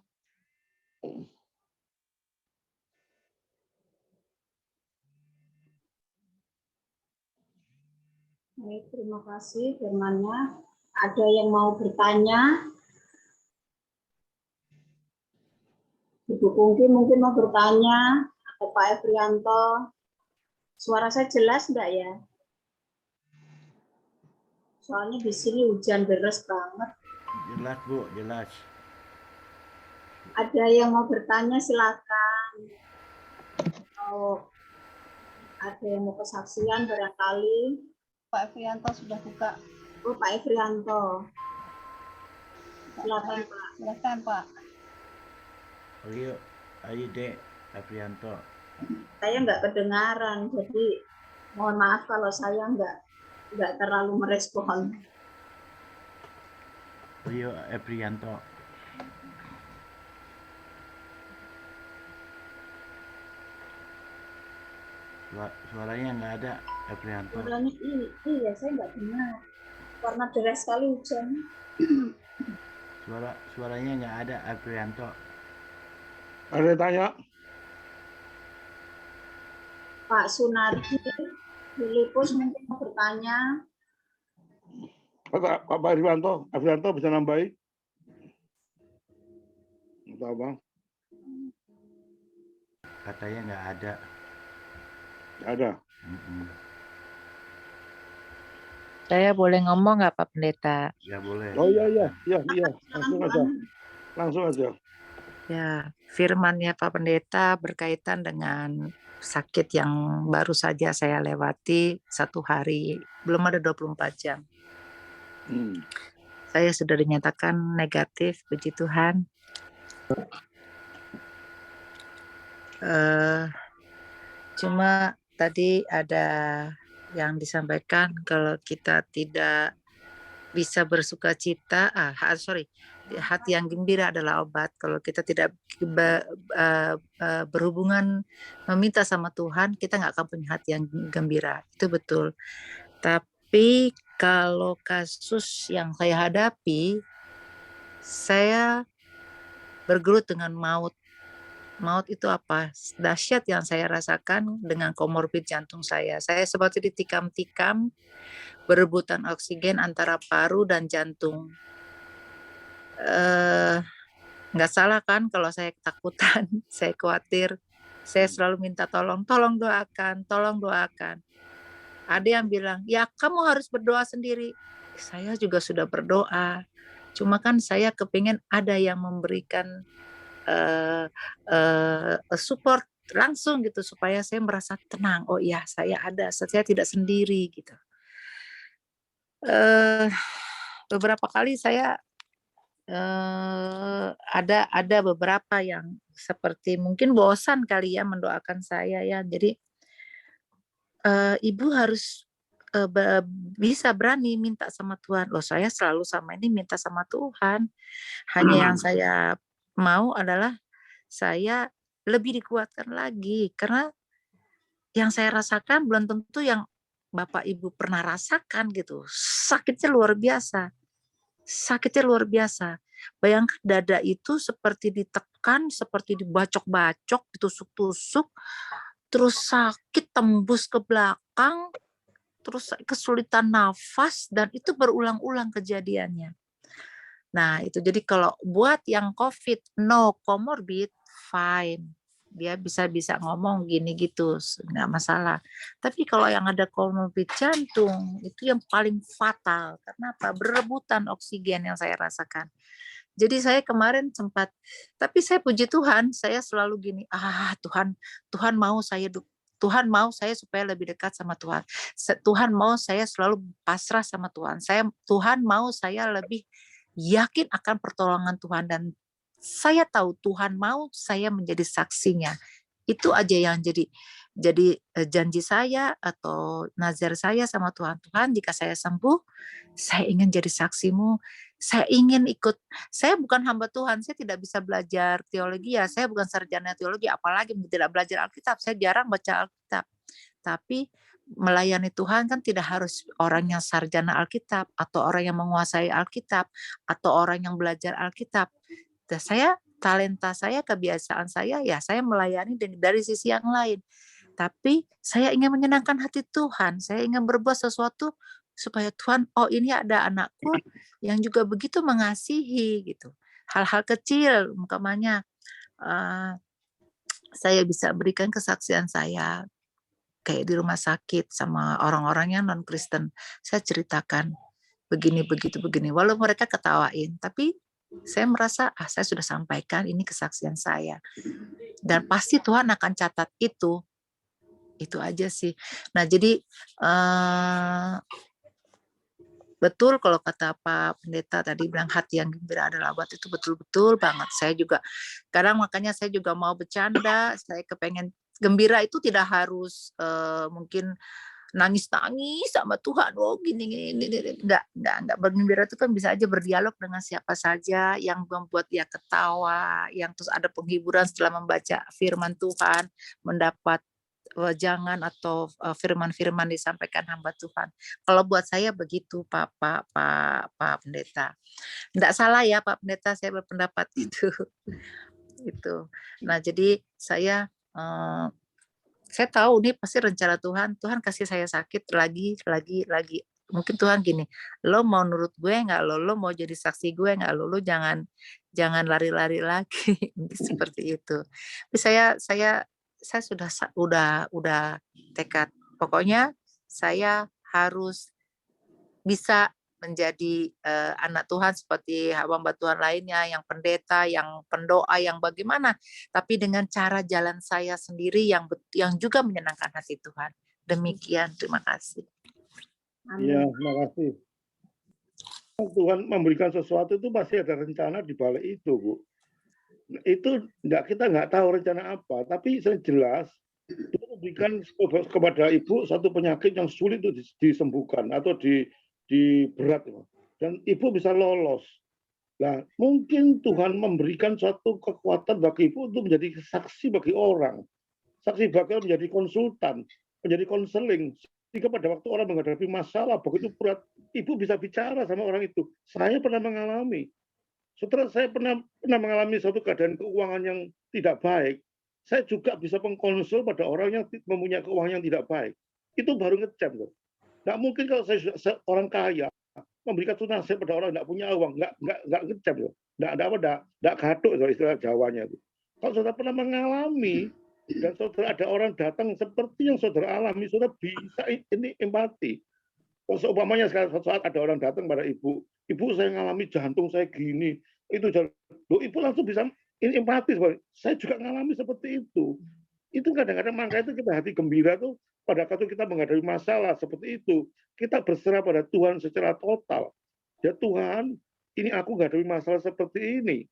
Baik, terima kasih firman-Nya. Ada yang mau bertanya? Ibu Pungki mungkin mau bertanya, atau Pak Efrianto. Suara saya jelas enggak ya? Soalnya di sini hujan deras banget. Jelas, Bu, jelas. Ada yang mau bertanya, silakan. Atau ada yang mau kesaksian barangkali. Pak Efrianto sudah buka. Oh, Pak Efrianto. Silakan, Pak. Silakan, Pak. Ayo, Dek, Efrianto. Saya nggak kedengaran, jadi mohon maaf kalau saya nggak terlalu merespon. Ayo, Efrianto. Suaranya nggak ada, Efrianto. Suaranya iya, saya nggak dengar. Karena deras sekali hujan. Suaranya nggak ada, Efrianto. Ada yang tanya? Pak Sunardi, Filipus mungkin mau bertanya. Pak Arifanto bisa nambahi? Atau apa? Katanya nggak ada. Nggak ada. Saya boleh ngomong nggak Pak Pendeta? Ya boleh. Oh iya. Langsung aja. Ya, firman-Nya Pak Pendeta berkaitan dengan sakit yang baru saja saya lewati 1 hari, belum ada 24 jam. Saya sudah dinyatakan negatif, puji Tuhan. Cuma tadi ada yang disampaikan kalau kita tidak bisa bersuka cita, hati yang gembira adalah obat. Kalau kita tidak berhubungan meminta sama Tuhan, kita nggak akan punya hati yang gembira. Itu betul. Tapi kalau kasus yang saya hadapi, saya bergelut dengan maut. Maut itu apa? Dahsyat yang saya rasakan dengan komorbid jantung saya. Saya seperti ditikam-tikam, berebutan oksigen antara paru dan jantung. Nggak salah kan kalau saya ketakutan, saya khawatir, saya selalu minta tolong doakan, tolong doakan. Ada yang bilang, ya kamu harus berdoa sendiri. Saya juga sudah berdoa, cuma kan saya kepingin ada yang memberikan support langsung gitu supaya saya merasa tenang. Oh iya, saya ada, saya tidak sendiri gitu. Beberapa kali saya ada beberapa yang seperti mungkin bosan kali ya mendoakan saya ya. Jadi ibu harus bisa berani minta sama Tuhan. Loh, saya selalu sama ini minta sama Tuhan. Hanya yang saya mau adalah saya lebih dikuatkan lagi, karena yang saya rasakan belum tentu yang Bapak Ibu pernah rasakan gitu. Sakitnya luar biasa. Bayangkan dada itu seperti ditekan, seperti dibacok-bacok, ditusuk-tusuk, terus sakit tembus ke belakang, terus kesulitan nafas, dan itu berulang-ulang kejadiannya. Nah, itu jadi kalau buat yang COVID no comorbid, fine. Dia bisa ngomong gini gitu, nggak masalah. Tapi kalau yang ada comorbid jantung, itu yang paling fatal. Karena apa? Berebutan oksigen yang saya rasakan. Jadi saya kemarin sempat, tapi saya puji Tuhan, saya selalu gini, Tuhan mau saya supaya lebih dekat sama Tuhan. Tuhan mau saya selalu pasrah sama Tuhan. Tuhan mau saya lebih yakin akan pertolongan Tuhan, dan saya tahu Tuhan mau saya menjadi saksinya. Itu aja yang jadi janji saya atau nazar saya sama Tuhan. Tuhan, jika saya sembuh, saya ingin jadi saksimu. Saya ingin ikut. Saya bukan hamba Tuhan, saya tidak bisa belajar teologi ya. Saya bukan sarjana teologi, apalagi tidak belajar Alkitab. Saya jarang baca Alkitab. Tapi melayani Tuhan kan tidak harus orang yang sarjana Alkitab atau orang yang menguasai Alkitab atau orang yang belajar Alkitab. Talenta saya, kebiasaan saya, ya saya melayani dari sisi yang lain. Tapi saya ingin menyenangkan hati Tuhan. Saya ingin berbuat sesuatu supaya Tuhan, oh ini ada anakku yang juga begitu mengasihi gitu. Hal-hal kecil, umpamanya saya bisa berikan kesaksian saya kayak di rumah sakit sama orang-orang yang non-Kristen. Saya ceritakan begini, walau mereka ketawain, tapi saya merasa saya sudah sampaikan ini kesaksian saya, dan pasti Tuhan akan catat itu aja sih. Nah, jadi betul kalau kata Pak Pendeta tadi bilang hati yang gembira adalah obat, itu betul-betul banget. Saya juga kadang, makanya saya juga mau bercanda, saya kepengen gembira itu tidak harus mungkin nangis-nangis sama Tuhan, oh gini. Enggak. Bergembira itu kan bisa aja berdialog dengan siapa saja yang membuat dia ketawa, yang terus ada penghiburan setelah membaca firman Tuhan, mendapat wejangan atau firman-firman disampaikan hamba Tuhan. Kalau buat saya begitu, Pak Pendeta. Enggak salah ya Pak Pendeta, saya berpendapat itu. Nah, jadi saya saya tahu nih pasti rencana Tuhan. Tuhan kasih saya sakit lagi. Mungkin Tuhan gini, lo mau nurut gue nggak lo mau jadi saksi gue nggak lo jangan lari-lari lagi seperti itu. Tapi saya udah tekad. Pokoknya saya harus bisa menjadi anak Tuhan seperti hamba Tuhan lainnya, yang pendeta, yang pendoa, yang bagaimana, tapi dengan cara jalan saya sendiri yang juga menyenangkan hati Tuhan. Demikian, terima kasih. Iya, Amin. terima kasih. Tuhan memberikan sesuatu itu pasti ada rencana di balik itu, Bu. Itu kita nggak tahu rencana apa, tapi yang jelas Tuhan memberikan kepada ibu satu penyakit yang sulit itu disembuhkan atau di berat, dan ibu bisa lolos. Nah, mungkin Tuhan memberikan suatu kekuatan bagi ibu untuk menjadi saksi bagi orang, saksi bagi menjadi konsultan, menjadi konseling. Jika pada waktu orang menghadapi masalah begitu berat, ibu bisa bicara sama orang itu. Saya pernah mengalami. Setelah saya pernah mengalami suatu keadaan keuangan yang tidak baik, saya juga bisa mengkonsul pada orang yang mempunyai keuangan yang tidak baik. Itu baru ngecam. Nggak mungkin kalau saya orang kaya memberikan nasihat pada orang nggak punya uang, nggak ngecam. Nggak gaduh, istilah Jawanya itu. Kalau saudara pernah mengalami dan saudara ada orang datang seperti yang saudara alami, saudara bisa ini empati. Kalau seumpamanya saat ada orang datang pada ibu saya mengalami jantung saya gini, itu ibu langsung bisa ini empati. Saya juga mengalami seperti itu. Itu kadang-kadang makanya itu kita hati gembira tuh pada waktu kita menghadapi masalah seperti itu, kita berserah pada Tuhan secara total. Ya Tuhan, ini aku menghadapi masalah seperti ini,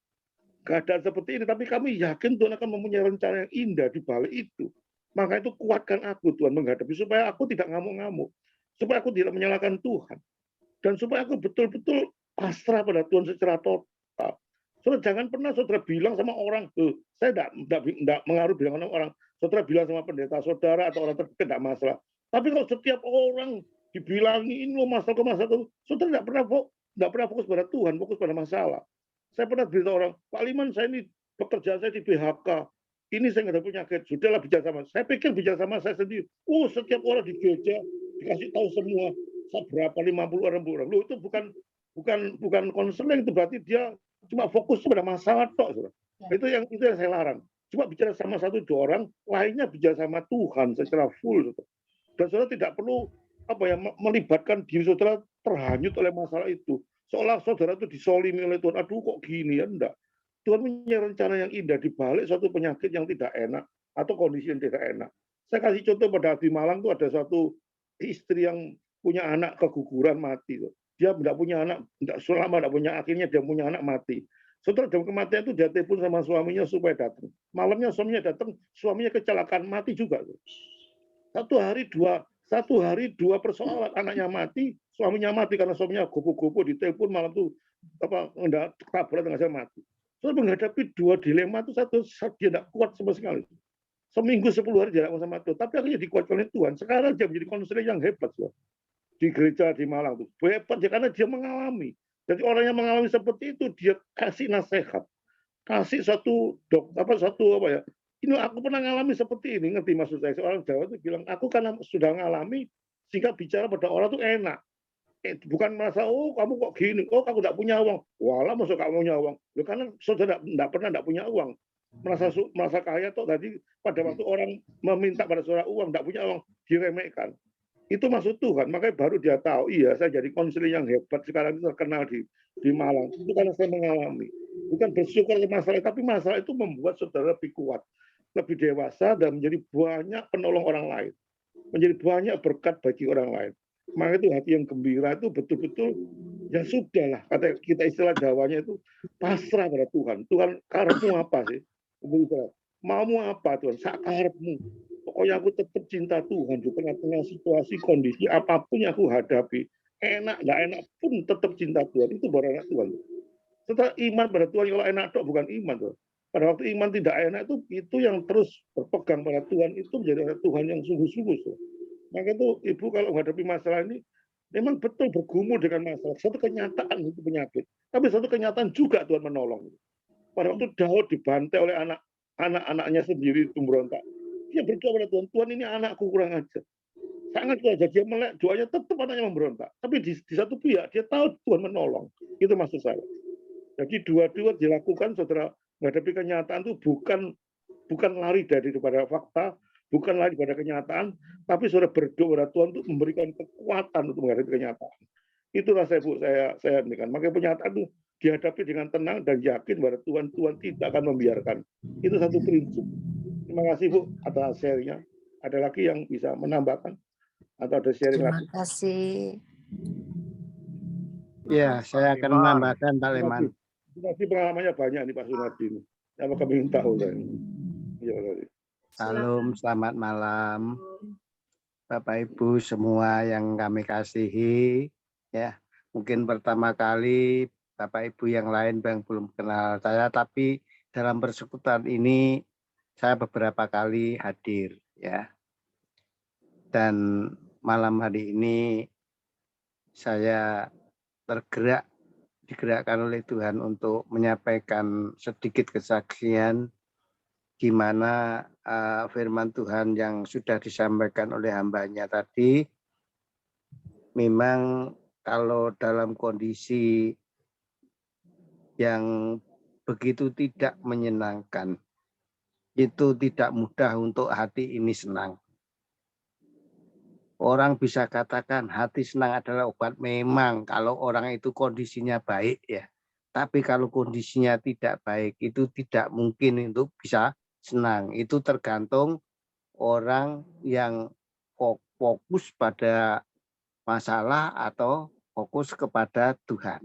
keadaan seperti ini, tapi kami yakin Tuhan akan mempunyai rencana yang indah di balik itu. Maka itu kuatkan aku Tuhan menghadapi, supaya aku tidak ngamuk-ngamuk, supaya aku tidak menyalahkan Tuhan, dan supaya aku betul-betul pasrah pada Tuhan secara total. Saudara jangan pernah saudara bilang sama orang, saya tidak mengaruh bilang sama orang, saudara bilang sama pendeta saudara atau orang terdekat tidak masalah. Tapi kalau setiap orang dibilangi ini masalah, saudara tidak pernah fokus pada Tuhan, fokus pada masalah. Saya pernah beritahu orang, Pak Liman, saya ini pekerjaan saya di BHK, ini saya nggak ada penyakit, sudahlah bicara sama. Saya pikir bicara sama saya sendiri. Setiap orang di gereja dikasih tahu semua, berapa 50 orang. Loh, itu bukan konseling, itu berarti dia cuma fokus pada masalah tok. Itu yang saya larang. Cuma bicara sama 1-2 orang, lainnya bicara sama Tuhan secara full. Dan saudara tidak perlu melibatkan diri saudara terhanyut oleh masalah itu. Seolah saudara itu disolimi oleh Tuhan. Aduh kok gini ya, enggak. Tuhan punya rencana yang indah di balik suatu penyakit yang tidak enak atau kondisi yang tidak enak. Saya kasih contoh pada di Malang itu ada suatu istri yang punya anak keguguran mati. Dia tidak punya anak, selama tidak punya, akhirnya dia punya anak mati. Setelah dalam kematian itu dia telepon sama suaminya supaya datang. Malamnya suaminya datang, suaminya kecelakaan mati juga. Satu hari dua persoalan, anaknya mati, suaminya mati karena suaminya gopo-gopo di telepon malam itu tabrakan dengan saya mati. Saya menghadapi 2 dilema itu, dia tidak kuat sama sekali. Seminggu 10 hari dia tidak sama Tuhan, tapi akhirnya dikuatkan oleh Tuhan. Sekarang dia menjadi konseling yang hebat di gereja di Malang itu. Hebat karena dia mengalami. Jadi orang yang mengalami seperti itu dia kasih nasihat, kasih ini aku pernah mengalami seperti ini, ngerti maksud saya? Seorang Jawa itu bilang, aku karena sudah mengalami sehingga bicara pada orang itu enak. Bukan merasa, kamu kok gini, kamu tidak punya uang. Walah, maksud kamu punya uang. Loh, karena saudara tidak punya uang. Merasa kaya tuh tadi pada waktu orang meminta pada saudara uang, tidak punya uang, diremehkan. Itu maksud Tuhan, makanya baru dia tahu, iya saya jadi konseling yang hebat sekarang itu terkenal di Malang. Itu karena saya mengalami. Bukan bersyukur masalah, tapi masalah itu membuat saudara lebih kuat, lebih dewasa, dan menjadi banyak penolong orang lain. Menjadi banyak berkat bagi orang lain. Maka itu hati yang gembira itu betul-betul, ya sudah lah, kata kita istilah Jawanya itu, pasrah pada Tuhan. Tuhan, karepmu apa sih? Maumu apa Tuhan? Sakarepmu. Pokoknya aku tetap cinta Tuhan di tengah-tengah situasi, kondisi apapun yang aku hadapi. Enak, nggak enak pun tetap cinta Tuhan. Itu baru anak Tuhan. Setelah iman pada Tuhan, kalau enak dok bukan iman. Tuh. Pada waktu iman tidak enak itu yang terus berpegang pada Tuhan, itu menjadi Tuhan yang sungguh-sungguh. Maka itu ibu kalau menghadapi masalah ini, memang betul bergumul dengan masalah. Satu kenyataan itu penyakit. Tapi satu kenyataan juga Tuhan menolong. Pada waktu Daud dibantai oleh anak-anaknya sendiri itu berontak. Dia berdoa pada Tuhan, Tuhan ini anakku kurang ajar. Sangat kurang ajar, dia melek, doanya tetap anaknya memberontak. Tapi di satu pihak dia tahu Tuhan menolong. Itu maksud saya. Jadi dua-dua dilakukan, saudara, menghadapi kenyataan itu bukan lari daripada fakta, bukan lari pada kenyataan, tapi saudara berdoa pada Tuhan untuk memberikan kekuatan untuk menghadapi kenyataan. Itulah saya berikan. Makanya penyataan itu dihadapi dengan tenang dan yakin bahwa Tuhan tidak akan membiarkan. Itu satu prinsip. Terima kasih Bu atas sharingnya. Ada lagi yang bisa menambahkan atau ada sharing Terima lagi? kasih. Ya, saya akan menambahkan Pak Leman. Sunadi pengalamannya banyak nih Pak Sunadi. Yang kami minta oleh. Ya, Salam, selamat malam. Bapak Ibu semua yang kami kasihi, ya mungkin pertama kali Bapak Ibu yang lain yang belum kenal saya, tapi dalam persekutuan ini saya beberapa kali hadir, ya. Dan malam hari ini saya digerakkan oleh Tuhan untuk menyampaikan sedikit kesaksian di mana firman Tuhan yang sudah disampaikan oleh hambanya tadi, memang kalau dalam kondisi yang begitu tidak menyenangkan, itu tidak mudah untuk hati ini senang. Orang bisa katakan hati senang adalah obat, memang kalau orang itu kondisinya baik ya. Tapi kalau kondisinya tidak baik, itu tidak mungkin untuk bisa senang. Itu tergantung orang yang fokus pada masalah atau fokus kepada Tuhan.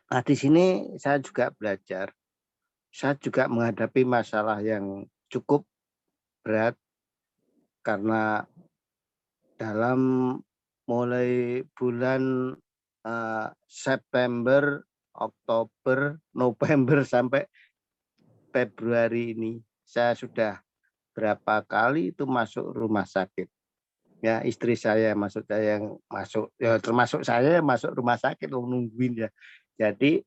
Nah, di sini saya juga belajar. Saya juga menghadapi masalah yang cukup berat karena dalam mulai bulan September, Oktober, November sampai Februari ini saya sudah berapa kali itu masuk rumah sakit. Ya, istri saya maksud saya yang masuk, ya termasuk saya masuk rumah sakit nungguin ya. Jadi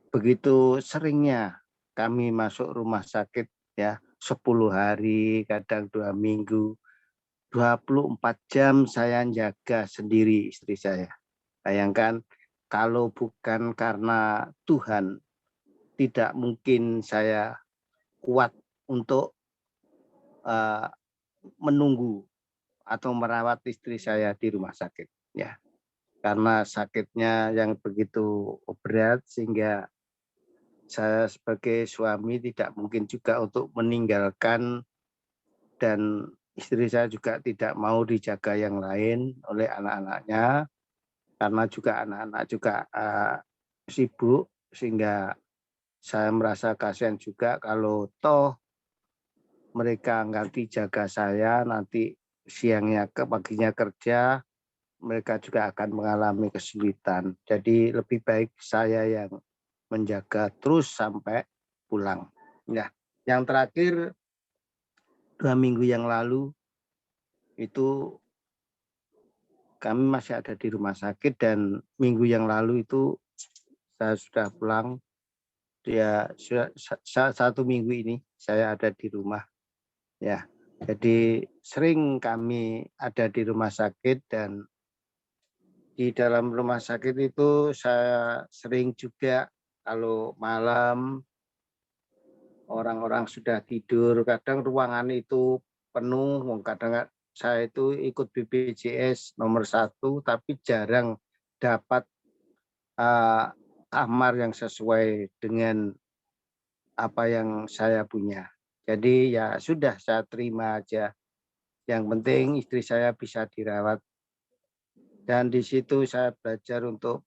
begitu seringnya kami masuk rumah sakit ya, 10 hari, kadang 2 minggu, 24 jam saya jaga sendiri istri saya. Bayangkan kalau bukan karena Tuhan, tidak mungkin saya kuat untuk menunggu atau merawat istri saya di rumah sakit, ya. Karena sakitnya yang begitu berat sehingga saya sebagai suami tidak mungkin juga untuk meninggalkan, dan istri saya juga tidak mau dijaga yang lain oleh anak-anaknya karena juga anak-anak juga sibuk, sehingga saya merasa kasihan juga kalau toh mereka nggak dijaga saya, nanti siangnya paginya kerja, mereka juga akan mengalami kesulitan. Jadi lebih baik saya yang menjaga terus sampai pulang. Ya, yang terakhir 2 minggu yang lalu itu kami masih ada di rumah sakit, dan minggu yang lalu itu saya sudah pulang. Ya, 1 minggu ini saya ada di rumah. Ya, jadi sering kami ada di rumah sakit, dan di dalam rumah sakit itu saya sering juga kalau malam orang-orang sudah tidur, kadang ruangan itu penuh, kadang saya itu ikut BPJS nomor 1, tapi jarang dapat kamar yang sesuai dengan apa yang saya punya. Jadi ya sudah, saya terima aja. Yang penting istri saya bisa dirawat. Dan di situ saya belajar untuk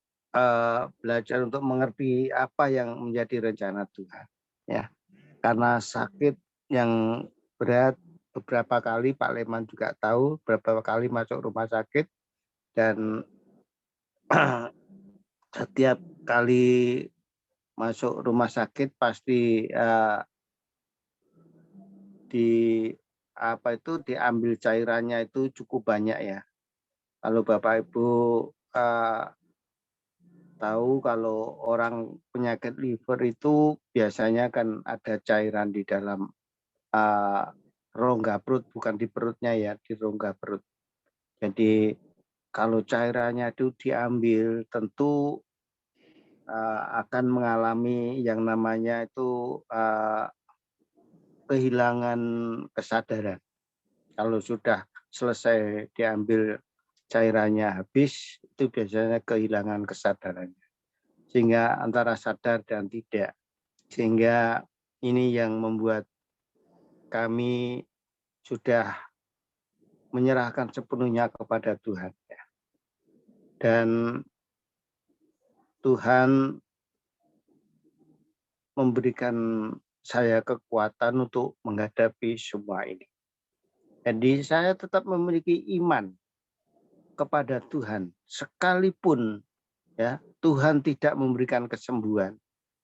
mengerti apa yang menjadi rencana Tuhan. Ya, karena sakit yang berat, beberapa kali Pak Leman juga tahu, beberapa kali masuk rumah sakit, dan setiap kali masuk rumah sakit pasti diambil cairannya itu cukup banyak ya. Kalau Bapak Ibu tahu, kalau orang penyakit liver itu biasanya kan ada cairan di dalam rongga perut, bukan di perutnya ya, di rongga perut. Jadi kalau cairannya itu diambil tentu akan mengalami yang namanya itu kehilangan kesadaran. Kalau sudah selesai diambil cairannya habis, itu biasanya kehilangan kesadarannya. Sehingga antara sadar dan tidak. Sehingga ini yang membuat kami sudah menyerahkan sepenuhnya kepada Tuhan. Dan Tuhan memberikan saya kekuatan untuk menghadapi semua ini. Jadi saya tetap memiliki iman kepada Tuhan. Sekalipun ya Tuhan tidak memberikan kesembuhan,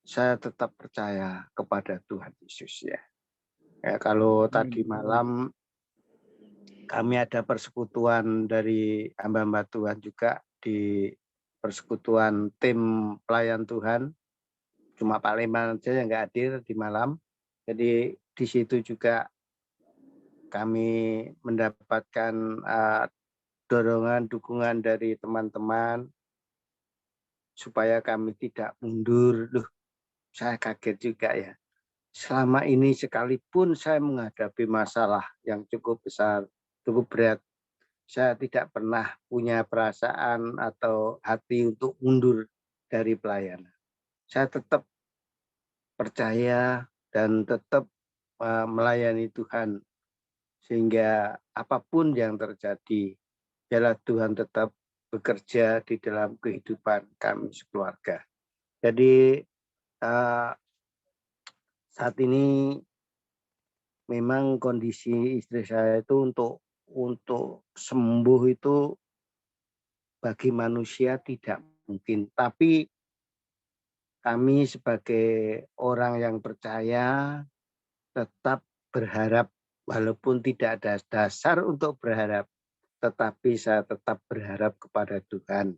saya tetap percaya kepada Tuhan Yesus ya. Kalau tadi malam kami ada persekutuan dari hamba-hamba Tuhan juga di persekutuan tim pelayan Tuhan. Cuma Pak Leman saja yang nggak hadir di malam. Jadi di situ juga kami mendapatkan dorongan, dukungan dari teman-teman supaya kami tidak mundur. Loh, saya kaget juga ya. Selama ini sekalipun saya menghadapi masalah yang cukup besar, cukup berat, saya tidak pernah punya perasaan atau hati untuk mundur dari pelayanan. Saya tetap percaya dan tetap melayani Tuhan. Sehingga apapun yang terjadi, biarlah Tuhan tetap bekerja di dalam kehidupan kami sekeluarga. Jadi saat ini memang kondisi istri saya itu untuk sembuh itu bagi manusia tidak mungkin. Tapi kami sebagai orang yang percaya tetap berharap, walaupun tidak ada dasar untuk berharap, tetapi saya tetap berharap kepada Tuhan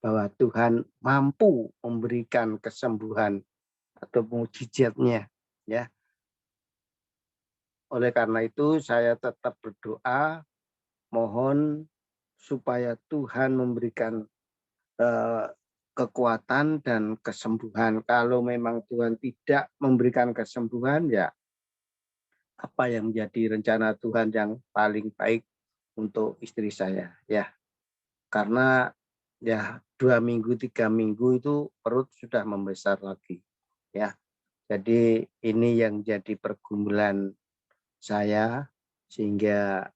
bahwa Tuhan mampu memberikan kesembuhan atau mujizatnya ya. Oleh karena itu saya tetap berdoa mohon supaya Tuhan memberikan kekuatan dan kesembuhan. Kalau memang Tuhan tidak memberikan kesembuhan, ya apa yang menjadi rencana Tuhan yang paling baik untuk istri saya ya. Karena ya 2 minggu 3 minggu itu perut sudah membesar lagi ya. Jadi ini yang jadi pergumulan saya sehingga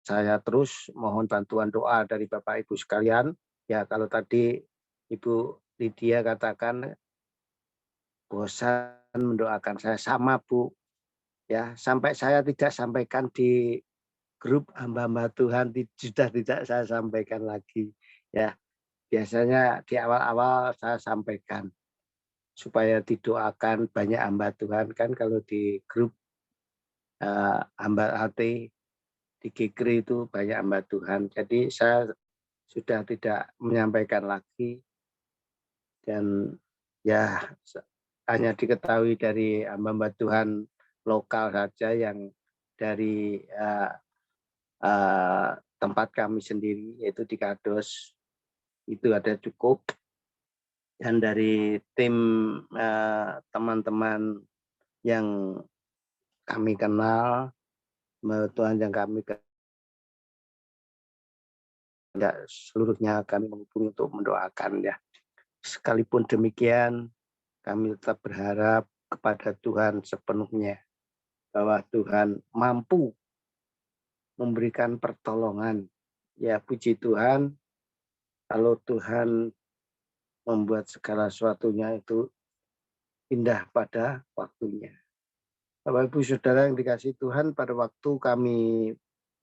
saya terus mohon bantuan doa dari Bapak Ibu sekalian. Ya kalau tadi Ibu Lydia katakan bosan mendoakan, saya sama Bu. Ya, sampai saya tidak sampaikan di grup hamba-hamba Tuhan, sudah tidak saya sampaikan lagi. Ya, biasanya di awal-awal saya sampaikan supaya didoakan banyak hamba Tuhan, kan kalau di grup hamba hati di Kikri itu banyak hamba Tuhan. Jadi saya sudah tidak menyampaikan lagi dan ya hanya diketahui dari hamba-hamba Tuhan lokal saja yang dari tempat kami sendiri yaitu di Kados itu ada cukup, dan dari tim teman-teman yang kami kenal, Tuhan yang kami tidak seluruhnya kami menghubungi untuk mendoakan ya. Sekalipun demikian kami tetap berharap kepada Tuhan sepenuhnya bahwa Tuhan mampu memberikan pertolongan. Ya puji Tuhan, kalau Tuhan membuat segala sesuatunya itu indah pada waktunya. Bapak Ibu Saudara yang dikasihi Tuhan, pada waktu kami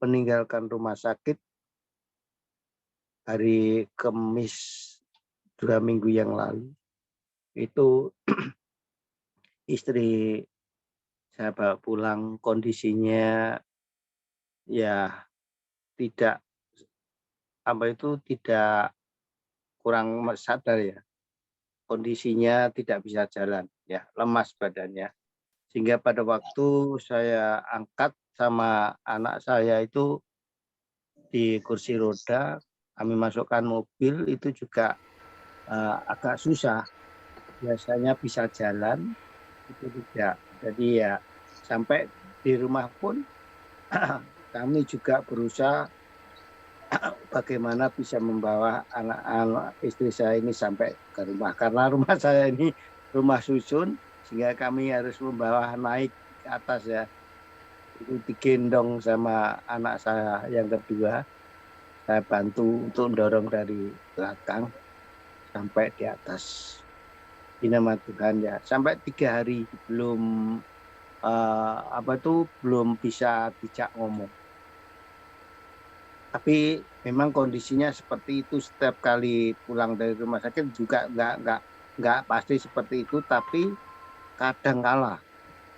meninggalkan rumah sakit hari Kamis 2 minggu yang lalu, itu istri saya bawa pulang kondisinya ya tidak tidak kurang sadar ya, kondisinya tidak bisa jalan ya, lemas badannya. Sehingga pada waktu saya angkat sama anak saya itu di kursi roda, kami masukkan mobil itu juga agak susah. Biasanya bisa jalan, itu tidak. Jadi ya sampai di rumah pun kami juga berusaha bagaimana bisa membawa anak-anak istri saya ini sampai ke rumah. Karena rumah saya ini rumah susun, sehingga kami harus membawa naik ke atas ya. Itu digendong sama anak saya yang kedua. Saya bantu untuk mendorong dari belakang sampai di atas. Di nama Tuhan ya. Sampai 3 hari belum belum bisa dijak ngomong. Tapi memang kondisinya seperti itu setiap kali pulang dari rumah sakit juga nggak pasti seperti itu, tapi kadang kala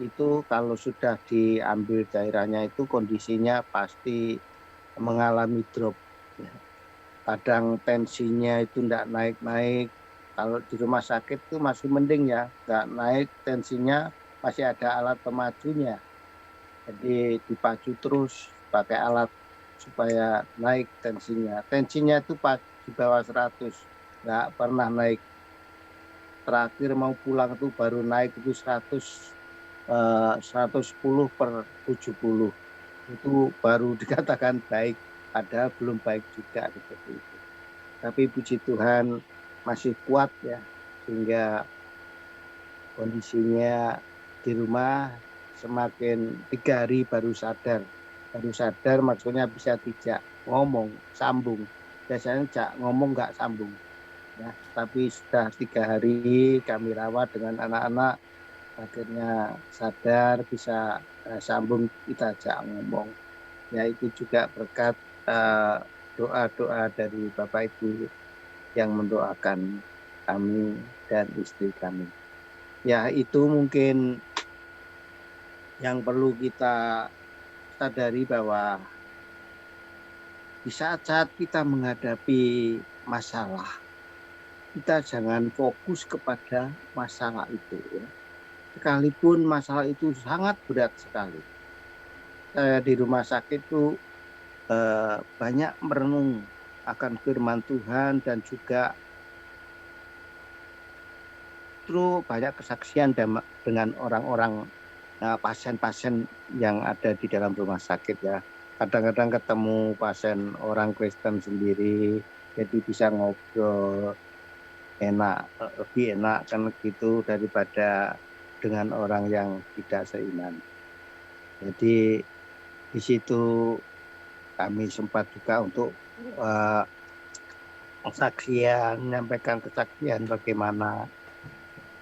itu kalau sudah diambil cairannya itu kondisinya pasti mengalami drop. Kadang tensinya itu nggak naik-naik. Kalau di rumah sakit itu masih mending ya, nggak naik tensinya, masih ada alat pemajunya. Jadi dipacu terus pakai alat supaya naik tensinya. Tensinya itu di bawah 100, nggak pernah naik. Terakhir mau pulang itu baru naik itu 110/70. Itu baru dikatakan baik, padahal belum baik juga seperti itu. Tapi puji Tuhan masih kuat ya, sehingga kondisinya di rumah semakin 3 hari baru sadar. Baru sadar maksudnya bisa tidak ngomong, sambung. Biasanya jak ngomong nggak sambung. Ya, tapi sudah 3 hari kami rawat dengan anak-anak, akhirnya sadar bisa sambung, kita jak ngomong. Ya itu juga berkat doa-doa dari Bapak Ibu yang mendoakan kami dan istri kami. Ya itu mungkin yang perlu kita sadari, bahwa di saat-saat kita menghadapi masalah, kita jangan fokus kepada masalah itu ya. Sekalipun masalah itu sangat berat sekali. Saya di rumah sakit itu banyak merenung akan firman Tuhan, dan juga terus banyak kesaksian dengan orang-orang pasien-pasien yang ada di dalam rumah sakit ya. Kadang-kadang ketemu pasien orang Kristen sendiri, jadi bisa ngobrol enak, lebih enak kan gitu daripada dengan orang yang tidak seiman. Jadi di situ kami sempat juga untuk menyampaikan kesaksian bagaimana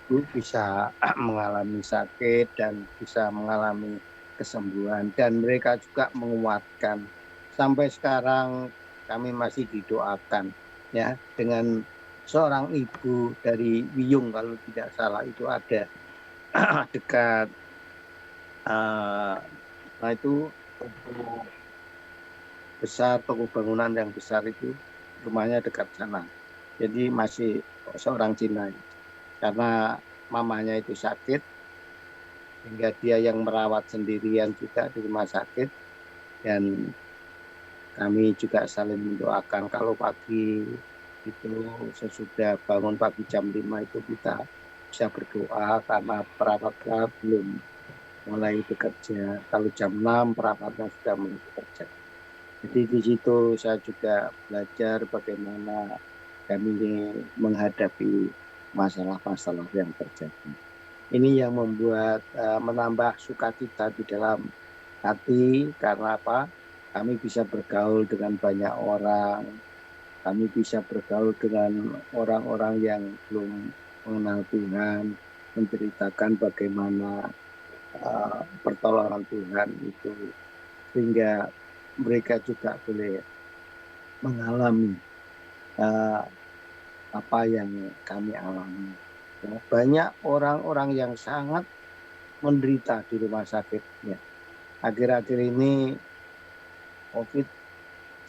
itu bisa mengalami sakit dan bisa mengalami kesembuhan, dan mereka juga menguatkan. Sampai sekarang kami masih didoakan ya, dengan seorang ibu dari Wiyung kalau tidak salah itu ada dekat itu toko bangunan yang besar itu, rumahnya dekat sana. Jadi masih seorang Cina. Karena mamanya itu sakit, sehingga dia yang merawat sendirian juga di rumah sakit, dan kami juga saling mendoakan. Kalau pagi itu sesudah bangun pagi jam 5 itu kita bisa berdoa, karena perawatnya belum mulai bekerja. Kalau jam 6 perawatnya sudah mulai bekerja. Jadi di situ saya juga belajar bagaimana kami menghadapi masalah-masalah yang terjadi. Ini yang membuat menambah sukacita di dalam hati, karena apa? Kami bisa bergaul dengan banyak orang, kami bisa bergaul dengan orang-orang yang belum mengenal Tuhan, menceritakan bagaimana pertolongan Tuhan itu, sehingga mereka juga boleh mengalami apa yang kami alami. Banyak orang-orang yang sangat menderita di rumah sakit. Ya. Akhir-akhir ini COVID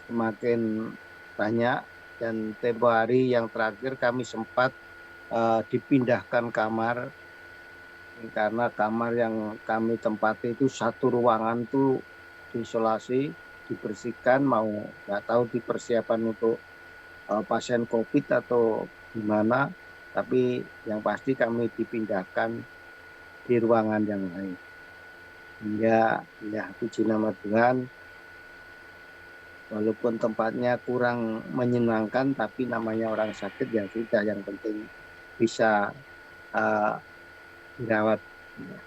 semakin banyak, dan tempo hari yang terakhir kami sempat dipindahkan kamar karena kamar yang kami tempati itu satu ruangan tuh diisolasi, dibersihkan, mau nggak tahu dipersiapan untuk pasien COVID atau gimana, tapi yang pasti kami dipindahkan di ruangan yang lain. Hingga ya puji nama Tuhan, walaupun tempatnya kurang menyenangkan, tapi namanya orang sakit ya sudah, yang penting bisa dirawat ya,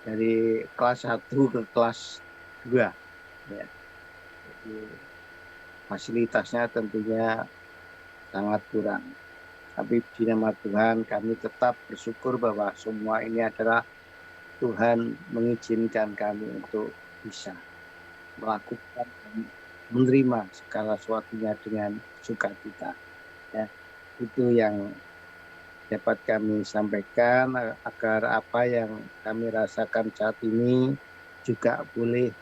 dari kelas 1 ke kelas 2 ya. Jadi fasilitasnya tentunya sangat kurang. Tapi di nama Tuhan kami tetap bersyukur bahwa semua ini adalah Tuhan mengizinkan kami untuk bisa melakukan dan menerima segala sesuatunya dengan sukacita. Ya, itu yang dapat kami sampaikan agar apa yang kami rasakan saat ini juga boleh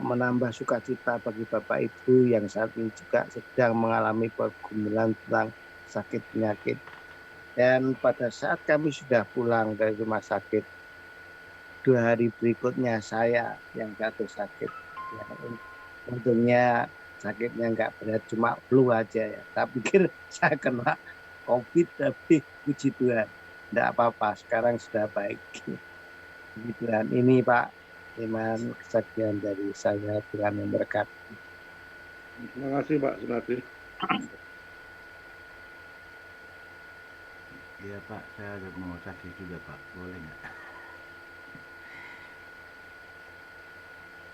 menambah sukacita bagi Bapak Ibu yang saat ini juga sedang mengalami pergumulan tentang sakit penyakit. Dan pada saat kami sudah pulang dari rumah sakit, 2 hari berikutnya saya yang jatuh sakit. Ya, untungnya sakitnya nggak berat, cuma flu aja ya. Saya pikir saya kena COVID, tapi puji Tuhan, enggak apa-apa, sekarang sudah baik. Puji Tuhan. Ini Pak Iman kesaksian dari saya, Tuhan memberkati. Terima kasih Pak Sunardi. Iya Pak, saya ada mau saksi juga Pak, boleh nggak?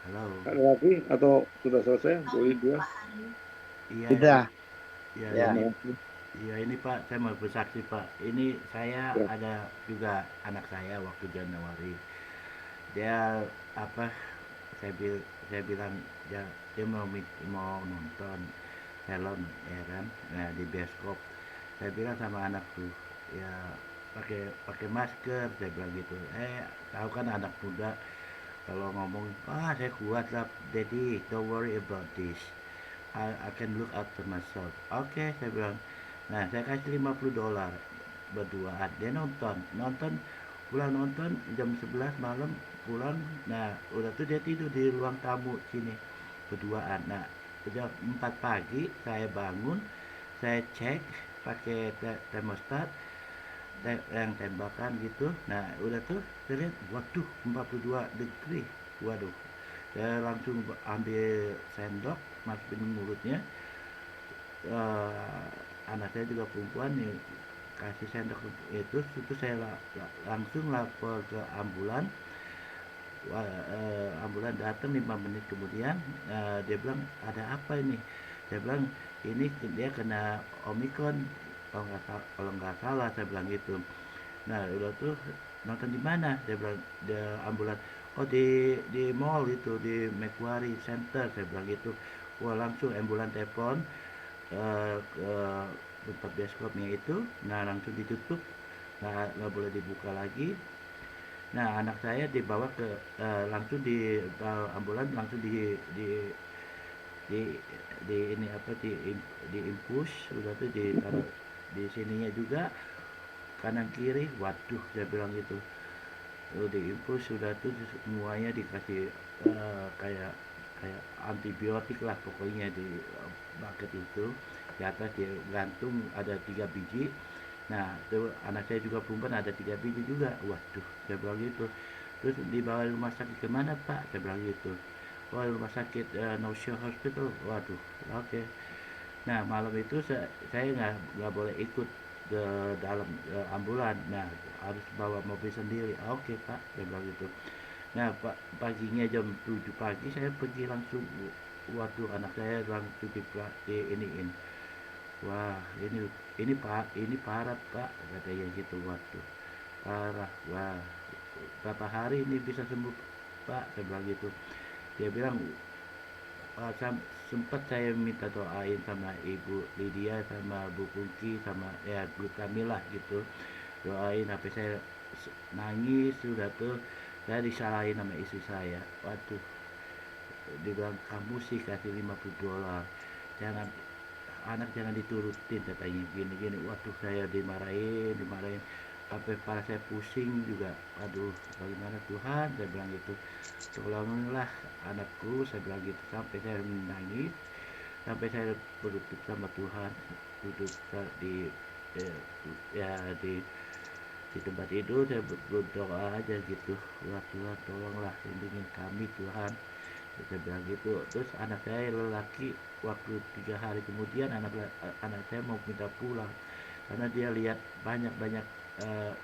Halo. Ada lagi atau sudah selesai? Boleh dua. Iya. Sudah. Ya, Ya. ini Pak, saya mau bersaksi Pak. Ini saya Ya. ada juga anak saya waktu Januari. Dia apa? Saya bilang dia mau nonton film ya kan, nah di bioskop. Saya bilang sama anakku, ya pakai masker, saya bilang gitu. Tahu kan anak muda kalau ngomong, saya kuat lah, Daddy, don't worry about this. I can look after myself. Oke, saya bilang. Nah, saya kasih $50 berduaan. Dia nonton pulang nonton jam 11 malam pulang. Nah, udah tuh dia tidur di ruang tamu sini berduaan. Nah, jam 4 pagi saya bangun, saya cek pakai termostat yang tembakan gitu. Nah, udah tuh saya lihat, waduh, 42 degree. Waduh, saya langsung ambil sendok masukin mulutnya. Anak saya juga perempuan nih, kasih sendok itu saya langsung lapor ke ambulan. Ambulan datang 5 menit kemudian. Dia bilang, ada apa ini? Saya bilang, ini dia kena Omicron kalau nggak salah, saya bilang gitu. Nah, udah tuh nonton di mana? Saya bilang di ambulan. Oh, di mall itu, di Macquarie Center, saya bilang gitu. Wah, langsung ambulan telepon ke tempat bioskopnya itu. Nah, langsung ditutup, nggak boleh dibuka lagi. Nah, anak saya dibawa ke langsung di ambulan, langsung di ini apa, di infus, udah tuh ditaruh di sininya juga, kanan kiri. Waduh, saya bilang gitu. Di infus sudah tuh semuanya dikasih kayak antibiotik lah pokoknya di bucket itu. Di atas dia gantung ada 3 biji. Nah, itu anak saya juga perempuan, ada 3 biji juga. Waduh, saya bilang gitu. Terus dibawa rumah sakit kemana Pak? Saya bilang gitu. Oh, rumah sakit No Show Hospital. Waduh, oke. Nah, malam itu saya nggak boleh ikut ke dalam ambulan. Nah, harus bawa mobil sendiri. Oke Pak, saya bilang gitu. Nah, paginya jam 7 pagi saya pergi langsung. Waduh, anak saya langsung iniin. Wah, ini Pak, ini parah Pak, katanya gitu. Waduh, parah. Wah, berapa hari ini bisa sembuh Pak? Saya bilang gitu. Dia bilang, sempat saya minta doain sama Ibu Lydia, sama Bu Pungki, sama ya Bu Kamila gitu. Doain, tapi saya nangis. Sudah tuh saya disalahin sama istri saya. Waduh, dibilang kamu sih kasih $50, jangan diturutin katanya, gini. Waduh, saya dimarahin. sampai kepala saya pusing juga. Aduh, bagaimana Tuhan, saya bilang gitu, tolonglah anakku, saya bilang gitu, sampai saya menangis, sampai saya berlutut sama Tuhan, duduk di eh, ya di tempat itu saya berdoa aja gitu, wah Tuhan tolonglah lindungi kami Tuhan, saya bilang gitu. Terus anak saya lelaki, waktu 3 hari kemudian anak saya mau minta pulang karena dia lihat banyak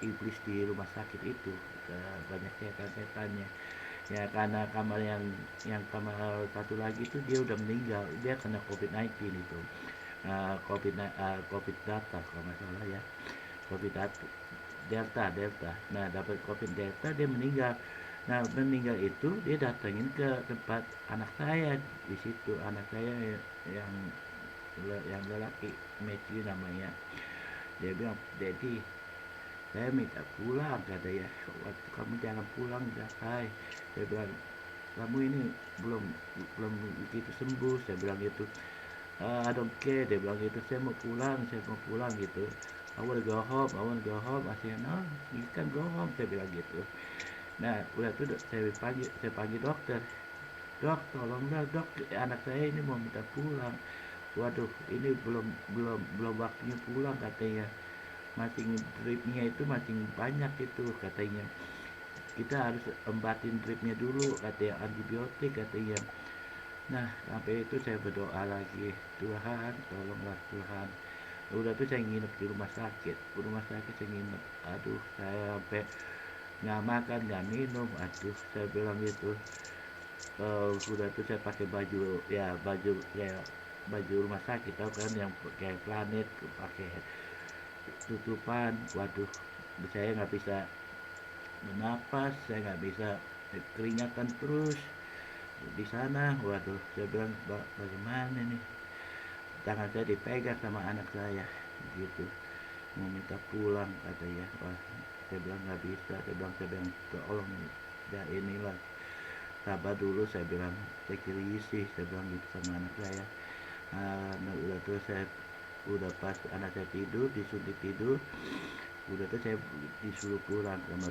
iblis di rumah sakit itu, banyak setan-setannya ya, karena kamar yang kamar satu lagi itu dia udah meninggal, dia kena COVID-19 itu, COVID data kalau nggak salah ya, COVID delta. Nah, dapat COVID delta dia meninggal. Nah, meninggal itu dia datengin ke tempat anak saya, di situ anak saya yang yang lelaki, Matthew namanya. Dia bilang, Daddy, saya minta pulang, katanya, waktu kamu jangan pulang dah, saya bilang, kamu ini belum belum begitu sembuh, saya bilang gitu. I don't care, dia bilang gitu, saya mau pulang gitu. I wanna go home. I said, no, you can go home, saya bilang gitu. Nah, udah tuh saya panggil dokter. Dok, tolonglah dok, anak saya ini mau minta pulang. Waduh, ini belum waktunya pulang, katanya. Masing dripnya itu masing banyak itu, katanya. Kita harus embatin dripnya dulu, katanya, antibiotik, katanya. Nah, sampai itu saya berdoa lagi, Tuhan, tolonglah Tuhan. Udah tuh saya nginep di rumah sakit saya nginep. Aduh, saya sampai nggak makan, nggak minum. Aduh, saya bilang gitu. Udah tuh saya pakai baju baju rumah sakit, tau kan, yang kayak planet, pakai tutupan. Waduh, saya nggak bisa bernapas, saya nggak bisa, keringatan terus di sana. Waduh, saya bilang, bagaimana nih, tangan saya dipegang sama anak saya gitu, mau minta pulang, katanya. Wah, saya bilang nggak bisa, saya bilang tolong ya, inilah sabar dulu, saya bilang, take it easy, saya bilang gitu sama anak saya. Nah, udah tuh saya, udah pas anak saya tidur, disuntik tidur, udah tuh saya disuruh pulang sama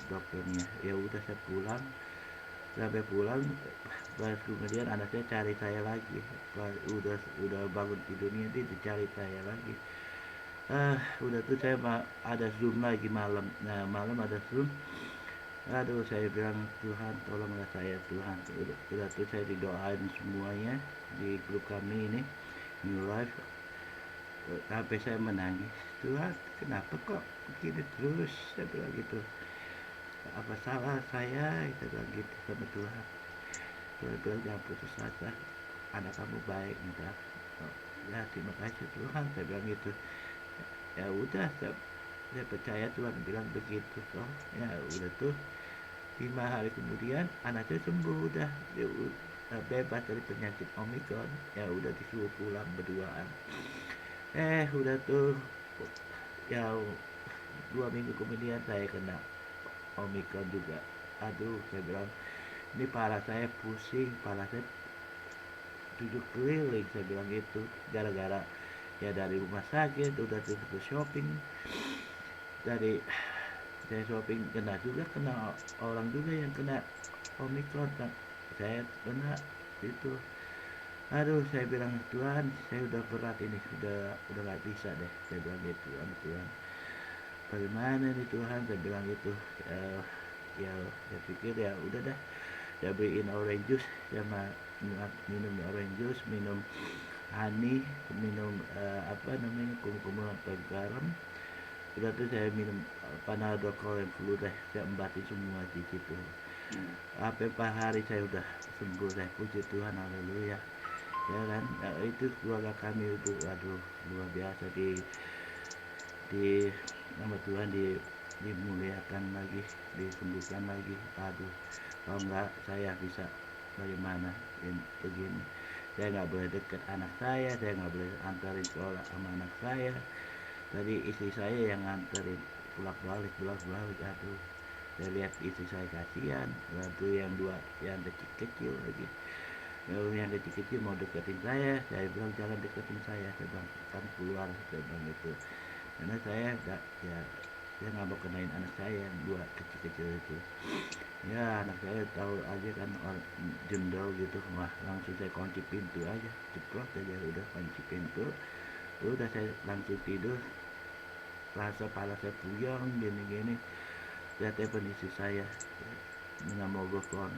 dokternya. Ya udah, saya pulang. Sampai pulang, pas kemudian anak saya cari saya lagi. Pas udah bangun tidurnya, dia dicari saya lagi. Udah tuh saya ada Zoom lagi malam. Nah, malam ada Zoom. Aduh, saya bilang, Tuhan tolonglah saya, Tuhan. Udah tuh saya didoain semuanya di grup kami ini, New Life. Sampai saya menangis, Tuhan kenapa kok begini terus, saya bilang gitu, apa salah saya bilang gitu sama Tuhan. Tuhan bilang, jangan putus asa, anak kamu baik, minta. Ya, terima kasih Tuhan, saya bilang gitu. Ya udah, saya percaya Tuhan bilang begitu toh. Ya udah tuh, 5 hari kemudian anak saya sembuh, udah dia bebas dari penyakit Omicron. Ya udah disuruh pulang berduaan. Udah tuh, ya 2 minggu kemudian saya kena Omicron juga. Aduh, saya bilang, ini kepala saya pusing, kepala saya 7 keliling, saya bilang gitu, gara-gara ya dari rumah sakit, udah tuh ke shopping, dari saya shopping, kena orang juga yang kena Omicron, kan saya kena itu. Aduh, saya bilang, Tuhan, saya udah berat ini, udah gak bisa deh, saya bilang gitu sama Tuhan. Bagaimana nih Tuhan, saya bilang gitu. Ya saya pikir ya udah dah, saya beliin orange juice, sama minum orange juice, minum honey, minum apa namanya, kumur-kumur atau garam. Udah tuh saya minum Panadol Kolen flu deh, saya embatin semua di situ. Sampai 4 hari saya udah sembuh, saya puji Tuhan, haleluya. Ya kan, itu keluarga kami itu, aduh, luar biasa, di nama Tuhan dimuliakan lagi, disembuhkan lagi. Aduh, kalau enggak saya bisa bagaimana begini. Saya nggak boleh deket anak saya nggak boleh antarin sekolah sama anak saya. Tadi istri saya yang nganterin bolak balik. Aduh, saya lihat istri saya kasihan. Lalu yang dua yang kecil lagi, yang kecil mau deketin saya bilang, jangan deketin saya bilang, kan keluar, saya bilang gitu. Karena saya Saya nggak mau kenain anak saya yang 2 kecil-kecil itu. Ya anak saya tahu aja kan jendol gitu, wah langsung saya kunci pintu aja, ceplok aja udah kunci pintu, udah saya langsung tidur, rasa kepala saya puyeng gini-gini. Saya telepon istri saya, nggak mau telepon,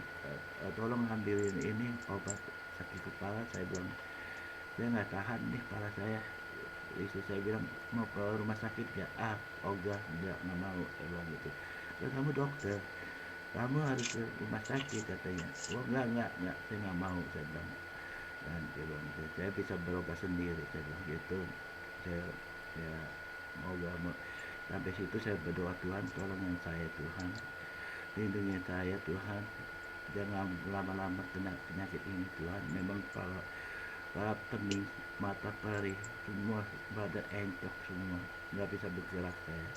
tolong ambilin ini obat sakit kepala. Saya bilang saya nggak tahan nih kepala saya. Istri saya bilang mau ke rumah sakit gak? Enggak, nggak mau, saya bilang gitu. Terus kamu dokter, kamu harus ke rumah sakit katanya. Oh enggak, saya nggak mau, saya bilang. Dan dia bilang gitu, saya bisa berobat sendiri, saya bilang gitu. Saya mau gak mau. Sampai situ saya berdoa, Tuhan tolongin saya Tuhan, lindungi saya Tuhan, jangan lama-lama kena penyakit ini Tuhan. Memang kalau pening, mata perih, semua badan encok semua, nggak bisa bergerak saya.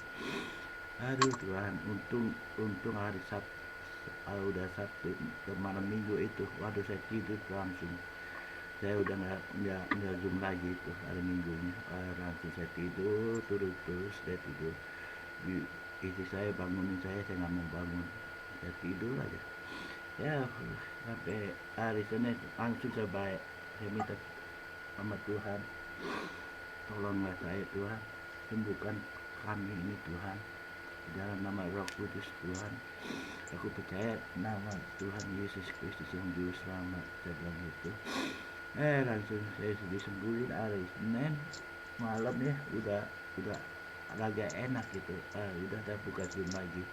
Aduh Tuhan, untung hari Sabtu, udah Sabtu ke malam Minggu itu, waduh saya tidur langsung. Saya udah nggak zoom lagi itu hari Minggunya, langsung saya tidur terus saya tidur. Istri saya bangunin saya nggak mau bangun, saya tidur aja. Ya sampai hari Senin langsung saya baik. Saya minta sama Tuhan, tolonglah saya Tuhan, sembuhkan kami ini Tuhan, dalam nama Roh Kudus Tuhan. Aku percaya nama Tuhan Yesus Kristus yang juru selamat, saya bilang gitu. Langsung saya disembuhin hari Senin malam ya, udah agak enak gitu. Udah ada buka Zoom lagi.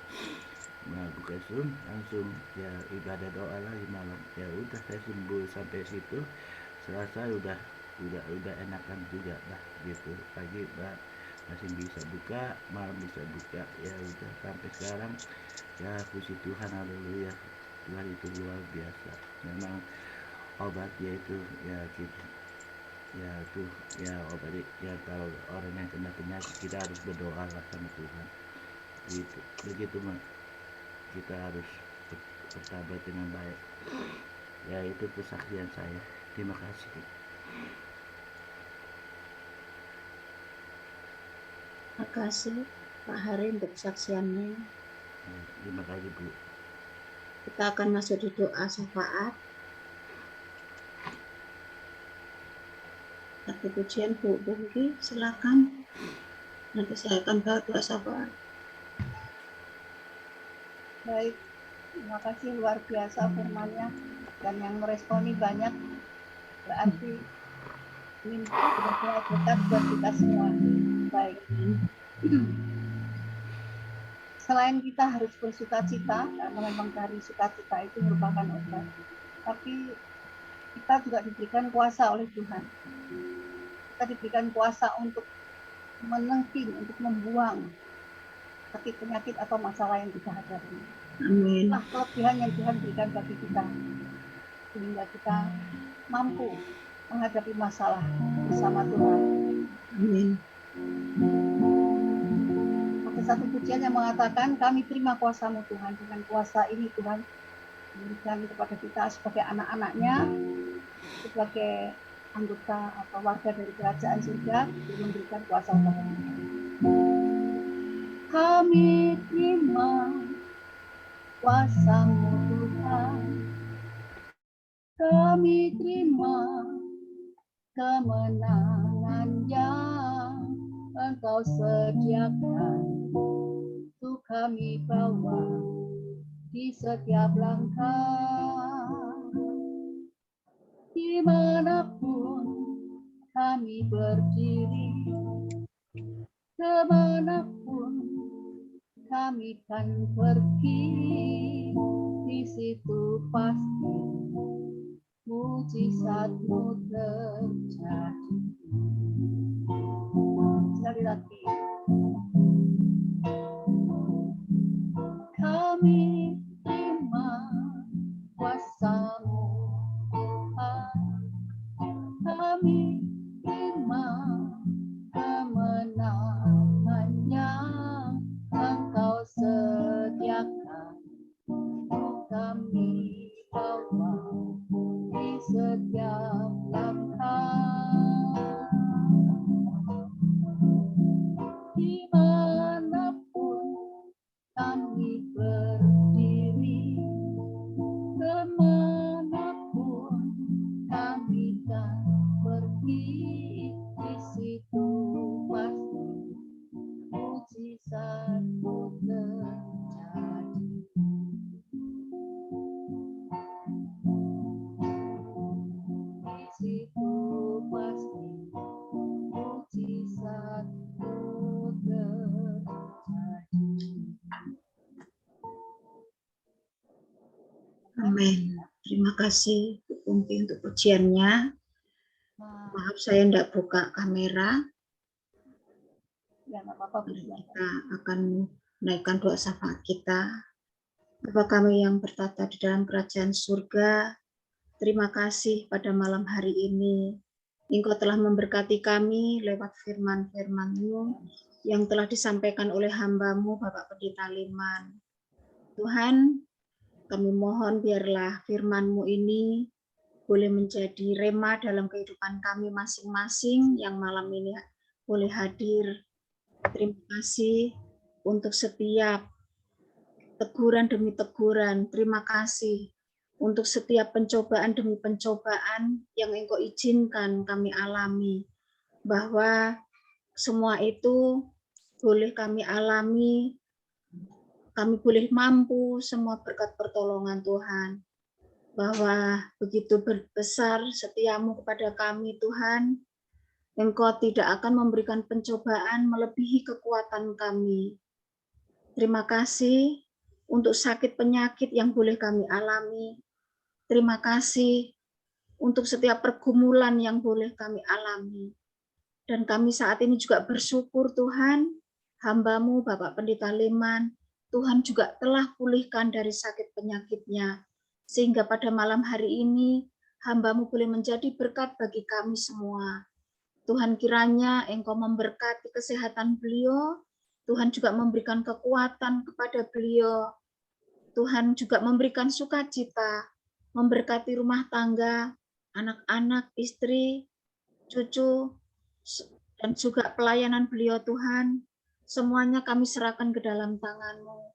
Nah, buka Zoom langsung ya ibadah doa lagi malam. Ya udah saya sembuh sampai situ. Selasa udah enakan juga lah gitu. Pagi masih bisa buka, malam bisa buka. Ya udah sampai sekarang ya puji Tuhan, haleluya. Tuhan itu luar biasa. Memang obatnya itu ya gitu. Ya tuh ya obat ya, kalau orang yang kena penyakit kita harus berdoa lah sama Tuhan gitu. Begitu mah kita harus bersabar dengan baik. Ya itu kesaksian saya. Terima kasih. Terima kasih Pak Hari untuk kesaksiannya. Terima kasih Bu. Kita akan masuk di doa syafaat. Satu pujian Bu Bungki, silakan. Nanti saya akan bawa doa syafaat. Baik, terima kasih, luar biasa firman-Nya, dan yang meresponi banyak, berarti ini benar-benar berkat buat kita semua. Baik. Selain kita harus bersukacita, karena memang dari sukacita itu merupakan obat, tapi kita juga diberikan kuasa oleh Tuhan. Kita diberikan kuasa untuk menengking, untuk membuang sakit, penyakit, atau masalah yang kita hadapi. Amin. Nah, kelebihan yang Tuhan berikan bagi kita, sehingga kita mampu menghadapi masalah bersama Tuhan. Amin. Ada satu pujian yang mengatakan, kami terima kuasa-Mu Tuhan. Dengan kuasa ini Tuhan memberikan kepada kita sebagai anak-anak-Nya, sebagai anggota atau warga dari kerajaan surga, untuk memberikan kuasa kepada kita. Kami terima kuasa-Mu Tuhan, kami terima kemenangan yang Engkau sediakan untuk kami bawa di setiap langkah. Dimanapun kami berdiri, kemanapun kami kan pergi, di situ pasti mujizat-Mu terjadi. Sekali lagi, kami terima kuasa-Mu Tuhan, kami terima kemenangan yang Engkau sediakan untuk kami bawa di setiap langkah. Dimanapun di situ pasti mujizatmu terjadi. Di situ pasti mujizatmu terjadi. Amin. Terima kasih Bu Pungki untuk pujiannya. Nah, Maaf saya tidak buka kamera. ya nggak apa-apa Bu. Kita akan menaikkan doa syafaat kita. Bapa kami yang bertata di dalam kerajaan surga, terima kasih pada malam hari ini. Engkau telah memberkati kami lewat firman-firman-Mu yang telah disampaikan oleh hamba-Mu Bapak Pendeta Liman. Tuhan, kami mohon biarlah firman-Mu ini boleh menjadi rema dalam kehidupan kami masing-masing yang malam ini boleh hadir. Terima kasih untuk setiap teguran demi teguran. Terima kasih untuk setiap pencobaan demi pencobaan yang Engkau izinkan kami alami. Bahwa semua itu boleh kami alami, kami boleh mampu semua berkat pertolongan Tuhan. Bahwa begitu besar setiamu kepada kami Tuhan, Engkau tidak akan memberikan pencobaan melebihi kekuatan kami. Terima kasih untuk sakit penyakit yang boleh kami alami. Terima kasih untuk setiap pergumulan yang boleh kami alami. Dan kami saat ini juga bersyukur Tuhan, hamba-Mu Bapak Pendeta Liman, Tuhan juga telah pulihkan dari sakit penyakitnya. Sehingga pada malam hari ini, hamba-Mu boleh menjadi berkat bagi kami semua. Tuhan kiranya Engkau memberkati kesehatan beliau, Tuhan juga memberikan kekuatan kepada beliau, Tuhan juga memberikan sukacita, memberkati rumah tangga, anak-anak, istri, cucu, dan juga pelayanan beliau Tuhan. Semuanya kami serahkan ke dalam tangan-Mu.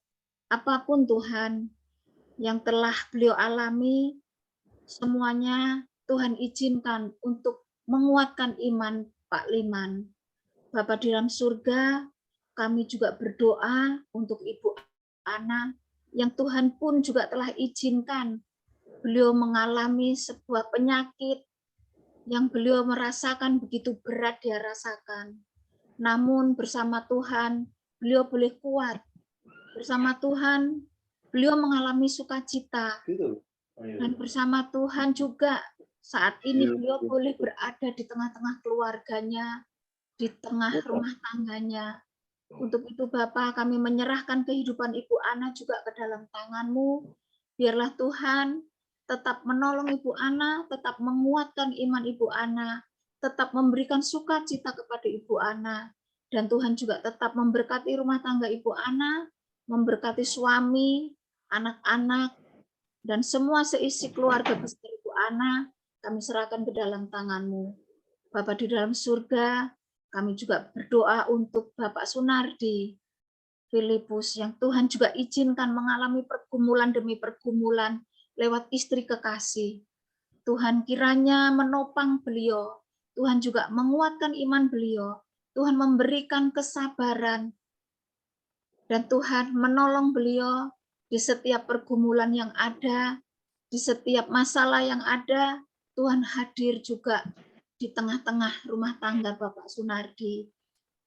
Apapun Tuhan yang telah beliau alami, semuanya Tuhan izinkan untuk menguatkan iman Pak Liman. Bapa di dalam surga, kami juga berdoa untuk Ibu Ana, yang Tuhan pun juga telah izinkan beliau mengalami sebuah penyakit yang beliau merasakan begitu berat dia rasakan. Namun bersama Tuhan, beliau boleh kuat. Bersama Tuhan, beliau mengalami sukacita. Dan bersama Tuhan juga saat ini beliau boleh berada di tengah-tengah keluarganya, di tengah rumah tangganya. Untuk itu Bapa, kami menyerahkan kehidupan Ibu Ana juga ke dalam tangan-Mu. Biarlah Tuhan tetap menolong Ibu Ana, tetap menguatkan iman Ibu Ana, tetap memberikan sukacita kepada Ibu Ana. Dan Tuhan juga tetap memberkati rumah tangga Ibu Ana, memberkati suami, anak-anak, dan semua seisi keluarga besar Ibu Ana, kami serahkan ke dalam tangan-Mu. Bapa di dalam surga, kami juga berdoa untuk Bapak Sunardi Filipus yang Tuhan juga izinkan mengalami pergumulan demi pergumulan lewat istri kekasih. Tuhan kiranya menopang beliau, Tuhan juga menguatkan iman beliau, Tuhan memberikan kesabaran, dan Tuhan menolong beliau di setiap pergumulan yang ada, di setiap masalah yang ada. Tuhan hadir juga di tengah-tengah rumah tangga Bapak Sunardi.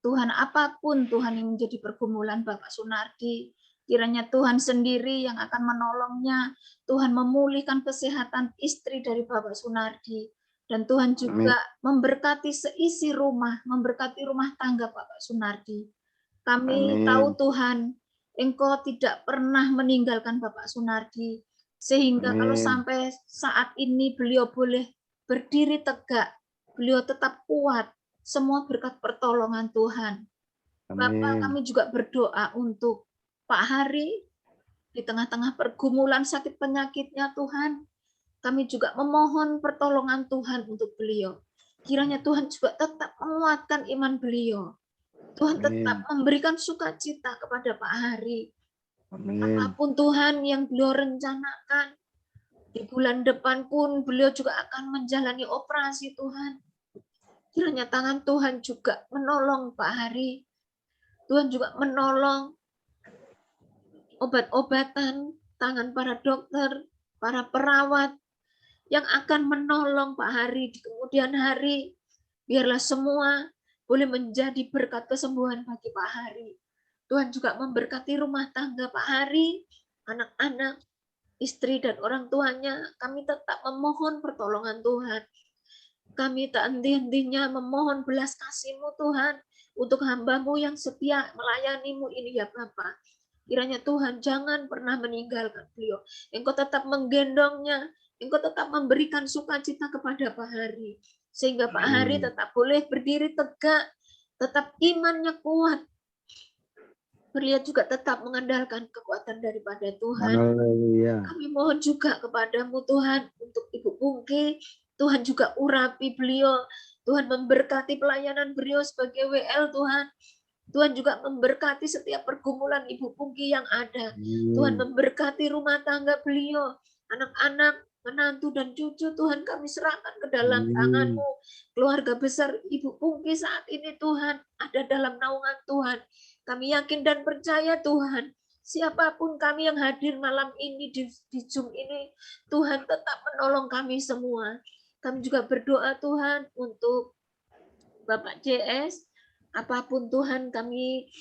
Tuhan, apapun Tuhan yang menjadi pergumulan Bapak Sunardi, kiranya Tuhan sendiri yang akan menolongnya. Tuhan memulihkan kesehatan istri dari Bapak Sunardi. Dan Tuhan juga memberkati seisi rumah, memberkati rumah tangga Bapak Sunardi. Kami tahu Tuhan, Engkau tidak pernah meninggalkan Bapak Sunardi. Sehingga kalau sampai saat ini beliau boleh berdiri tegak, beliau tetap kuat, semua berkat pertolongan Tuhan. Bapak, kami juga berdoa untuk Pak Hari, di tengah-tengah pergumulan sakit penyakitnya Tuhan, kami juga memohon pertolongan Tuhan untuk beliau. Kiranya Tuhan juga tetap menguatkan iman beliau. Tuhan tetap memberikan sukacita kepada Pak Hari. Apapun Tuhan yang beliau rencanakan, di bulan depan pun beliau juga akan menjalani operasi Tuhan. Kiranya tangan Tuhan juga menolong Pak Hari. Tuhan juga menolong obat-obatan, tangan para dokter, para perawat yang akan menolong Pak Hari di kemudian hari. Biarlah semua boleh menjadi berkat kesembuhan bagi Pak Hari. Tuhan juga memberkati rumah tangga Pak Hari, anak-anak, istri dan orang tuanya. Kami tetap memohon pertolongan Tuhan. Kami tak henti-hentinya memohon belas kasih-Mu Tuhan untuk hamba-Mu yang setia melayani-Mu ini ya Bapa. Kiranya Tuhan jangan pernah meninggalkan beliau. Engkau tetap menggendongnya, Engkau tetap memberikan sukacita kepada Pak Hari. Sehingga Pak Hari tetap boleh berdiri tegak, tetap imannya kuat. Beliau juga tetap mengandalkan kekuatan daripada Tuhan. Haleluya. Kami mohon juga kepadamu Tuhan untuk Ibu Pungki. Tuhan juga urapi beliau. Tuhan memberkati pelayanan beliau sebagai WL Tuhan. Tuhan juga memberkati setiap pergumulan Ibu Pungki yang ada. Tuhan memberkati rumah tangga beliau, anak-anak, menantu dan cucu. Tuhan kami serahkan ke dalam tangan-Mu. Keluarga besar Ibu Pungki saat ini Tuhan ada dalam naungan Tuhan. Kami yakin dan percaya Tuhan, siapapun kami yang hadir malam ini di Zoom ini, Tuhan tetap menolong kami semua. Kami juga berdoa Tuhan untuk Bapak JS, apapun Tuhan kami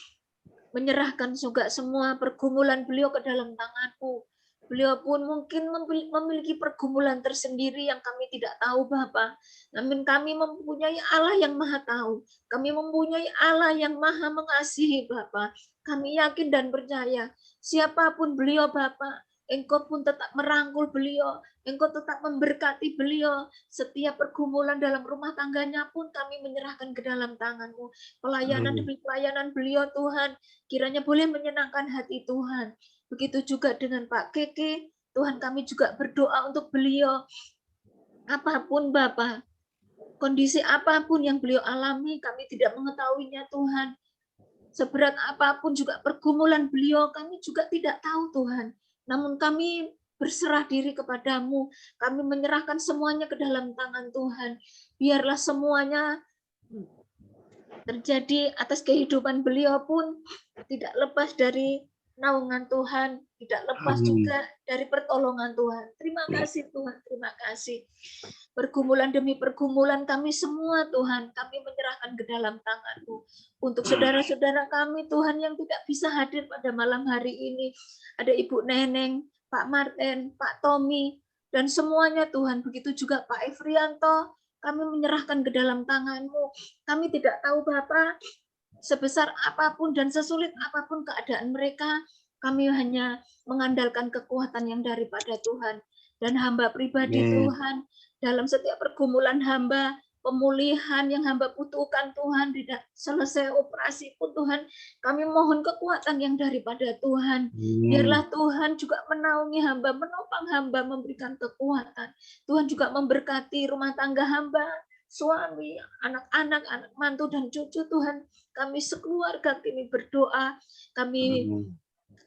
menyerahkan juga semua pergumulan beliau ke dalam tangan-Mu. Beliau pun mungkin memiliki pergumulan tersendiri yang kami tidak tahu Bapa. Namun kami mempunyai Allah yang Maha tahu. Kami mempunyai Allah yang Maha mengasihi Bapa. Kami yakin dan percaya siapapun beliau Bapa, Engkau pun tetap merangkul beliau, Engkau tetap memberkati beliau. Setiap pergumulan dalam rumah tangganya pun kami menyerahkan ke dalam tangan-Mu. Pelayanan demi pelayanan beliau Tuhan, kiranya boleh menyenangkan hati Tuhan. Begitu juga dengan Pak Keke, Tuhan kami juga berdoa untuk beliau. Apapun Bapa, kondisi apapun yang beliau alami, kami tidak mengetahuinya Tuhan. Seberat apapun juga pergumulan beliau, kami juga tidak tahu Tuhan. Namun kami berserah diri kepadamu, kami menyerahkan semuanya ke dalam tangan Tuhan. Biarlah semuanya terjadi atas kehidupan beliau pun tidak lepas dari naungan Tuhan, tidak lepas juga dari pertolongan Tuhan. Terima kasih Tuhan, terima kasih. Pergumulan demi pergumulan kami semua Tuhan, kami menyerahkan ke dalam tangan-Mu. Untuk saudara-saudara kami Tuhan yang tidak bisa hadir pada malam hari ini, ada Ibu Neneng, Pak Martin, Pak Tommy, dan semuanya Tuhan, begitu juga Pak Efrianto, kami menyerahkan ke dalam tangan-Mu. Kami tidak tahu Bapak, sebesar apapun dan sesulit apapun keadaan mereka, kami hanya mengandalkan kekuatan yang daripada Tuhan. Dan hamba pribadi Tuhan, dalam setiap pergumulan hamba, pemulihan yang hamba butuhkan Tuhan, tidak selesai operasi pun Tuhan, kami mohon kekuatan yang daripada Tuhan. Biarlah Tuhan juga menaungi hamba, menopang hamba, memberikan kekuatan. Tuhan juga memberkati rumah tangga hamba, suami, anak-anak, anak mantu dan cucu Tuhan. Kami sekeluarga kami berdoa, kami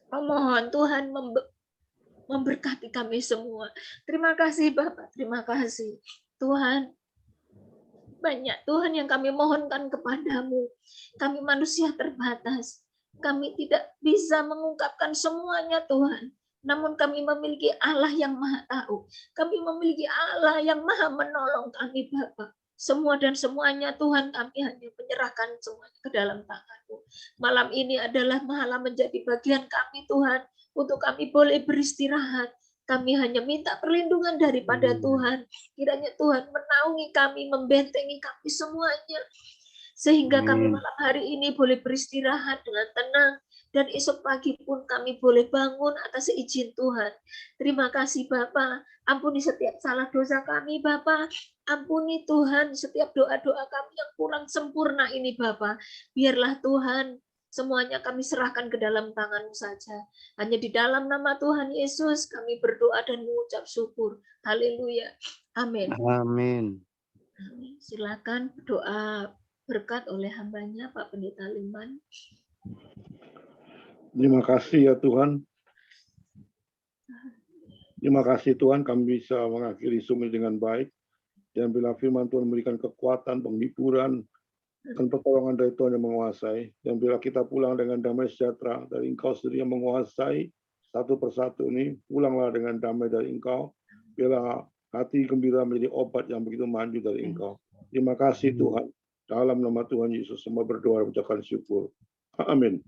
memohon Tuhan memberkati kami semua. Terima kasih Bapak, terima kasih Tuhan. Banyak Tuhan yang kami mohonkan kepadamu. Kami manusia terbatas. Kami tidak bisa mengungkapkan semuanya Tuhan. Namun kami memiliki Allah yang Maha tahu. Kami memiliki Allah yang Maha menolong kami Bapak. Semua dan semuanya Tuhan kami hanya menyerahkan semuanya ke dalam tangan-Mu. Malam ini adalah malam menjadi bagian kami Tuhan, untuk kami boleh beristirahat. Kami hanya minta perlindungan daripada Tuhan. Kiranya Tuhan menaungi kami, membentengi kami semuanya. Sehingga kami malam hari ini boleh beristirahat dengan tenang. Dan esok pagi pun kami boleh bangun atas izin Tuhan. Terima kasih Bapa. Ampuni setiap salah dosa kami Bapa. Ampuni Tuhan setiap doa-doa kami yang kurang sempurna ini Bapa. Biarlah Tuhan semuanya kami serahkan ke dalam tangan-Mu saja. Hanya di dalam nama Tuhan Yesus kami berdoa dan mengucap syukur. Haleluya. Amin. Amin. Silakan doa berkat oleh hambanya Pak Pendeta Liman. Terima kasih ya Tuhan. Terima kasih Tuhan kami bisa mengakhiri Zoom dengan baik. Dan bila firman Tuhan memberikan kekuatan, penghiburan, dan pertolongan dari Tuhan yang menguasai. Dan bila kita pulang dengan damai sejahtera dari Engkau sendiri yang menguasai satu persatu ini, pulanglah dengan damai dari Engkau. Bila hati gembira menjadi obat yang begitu maju dari Engkau. Terima kasih Tuhan. Dalam nama Tuhan Yesus semua berdoa dan mengucapkan syukur. Amin.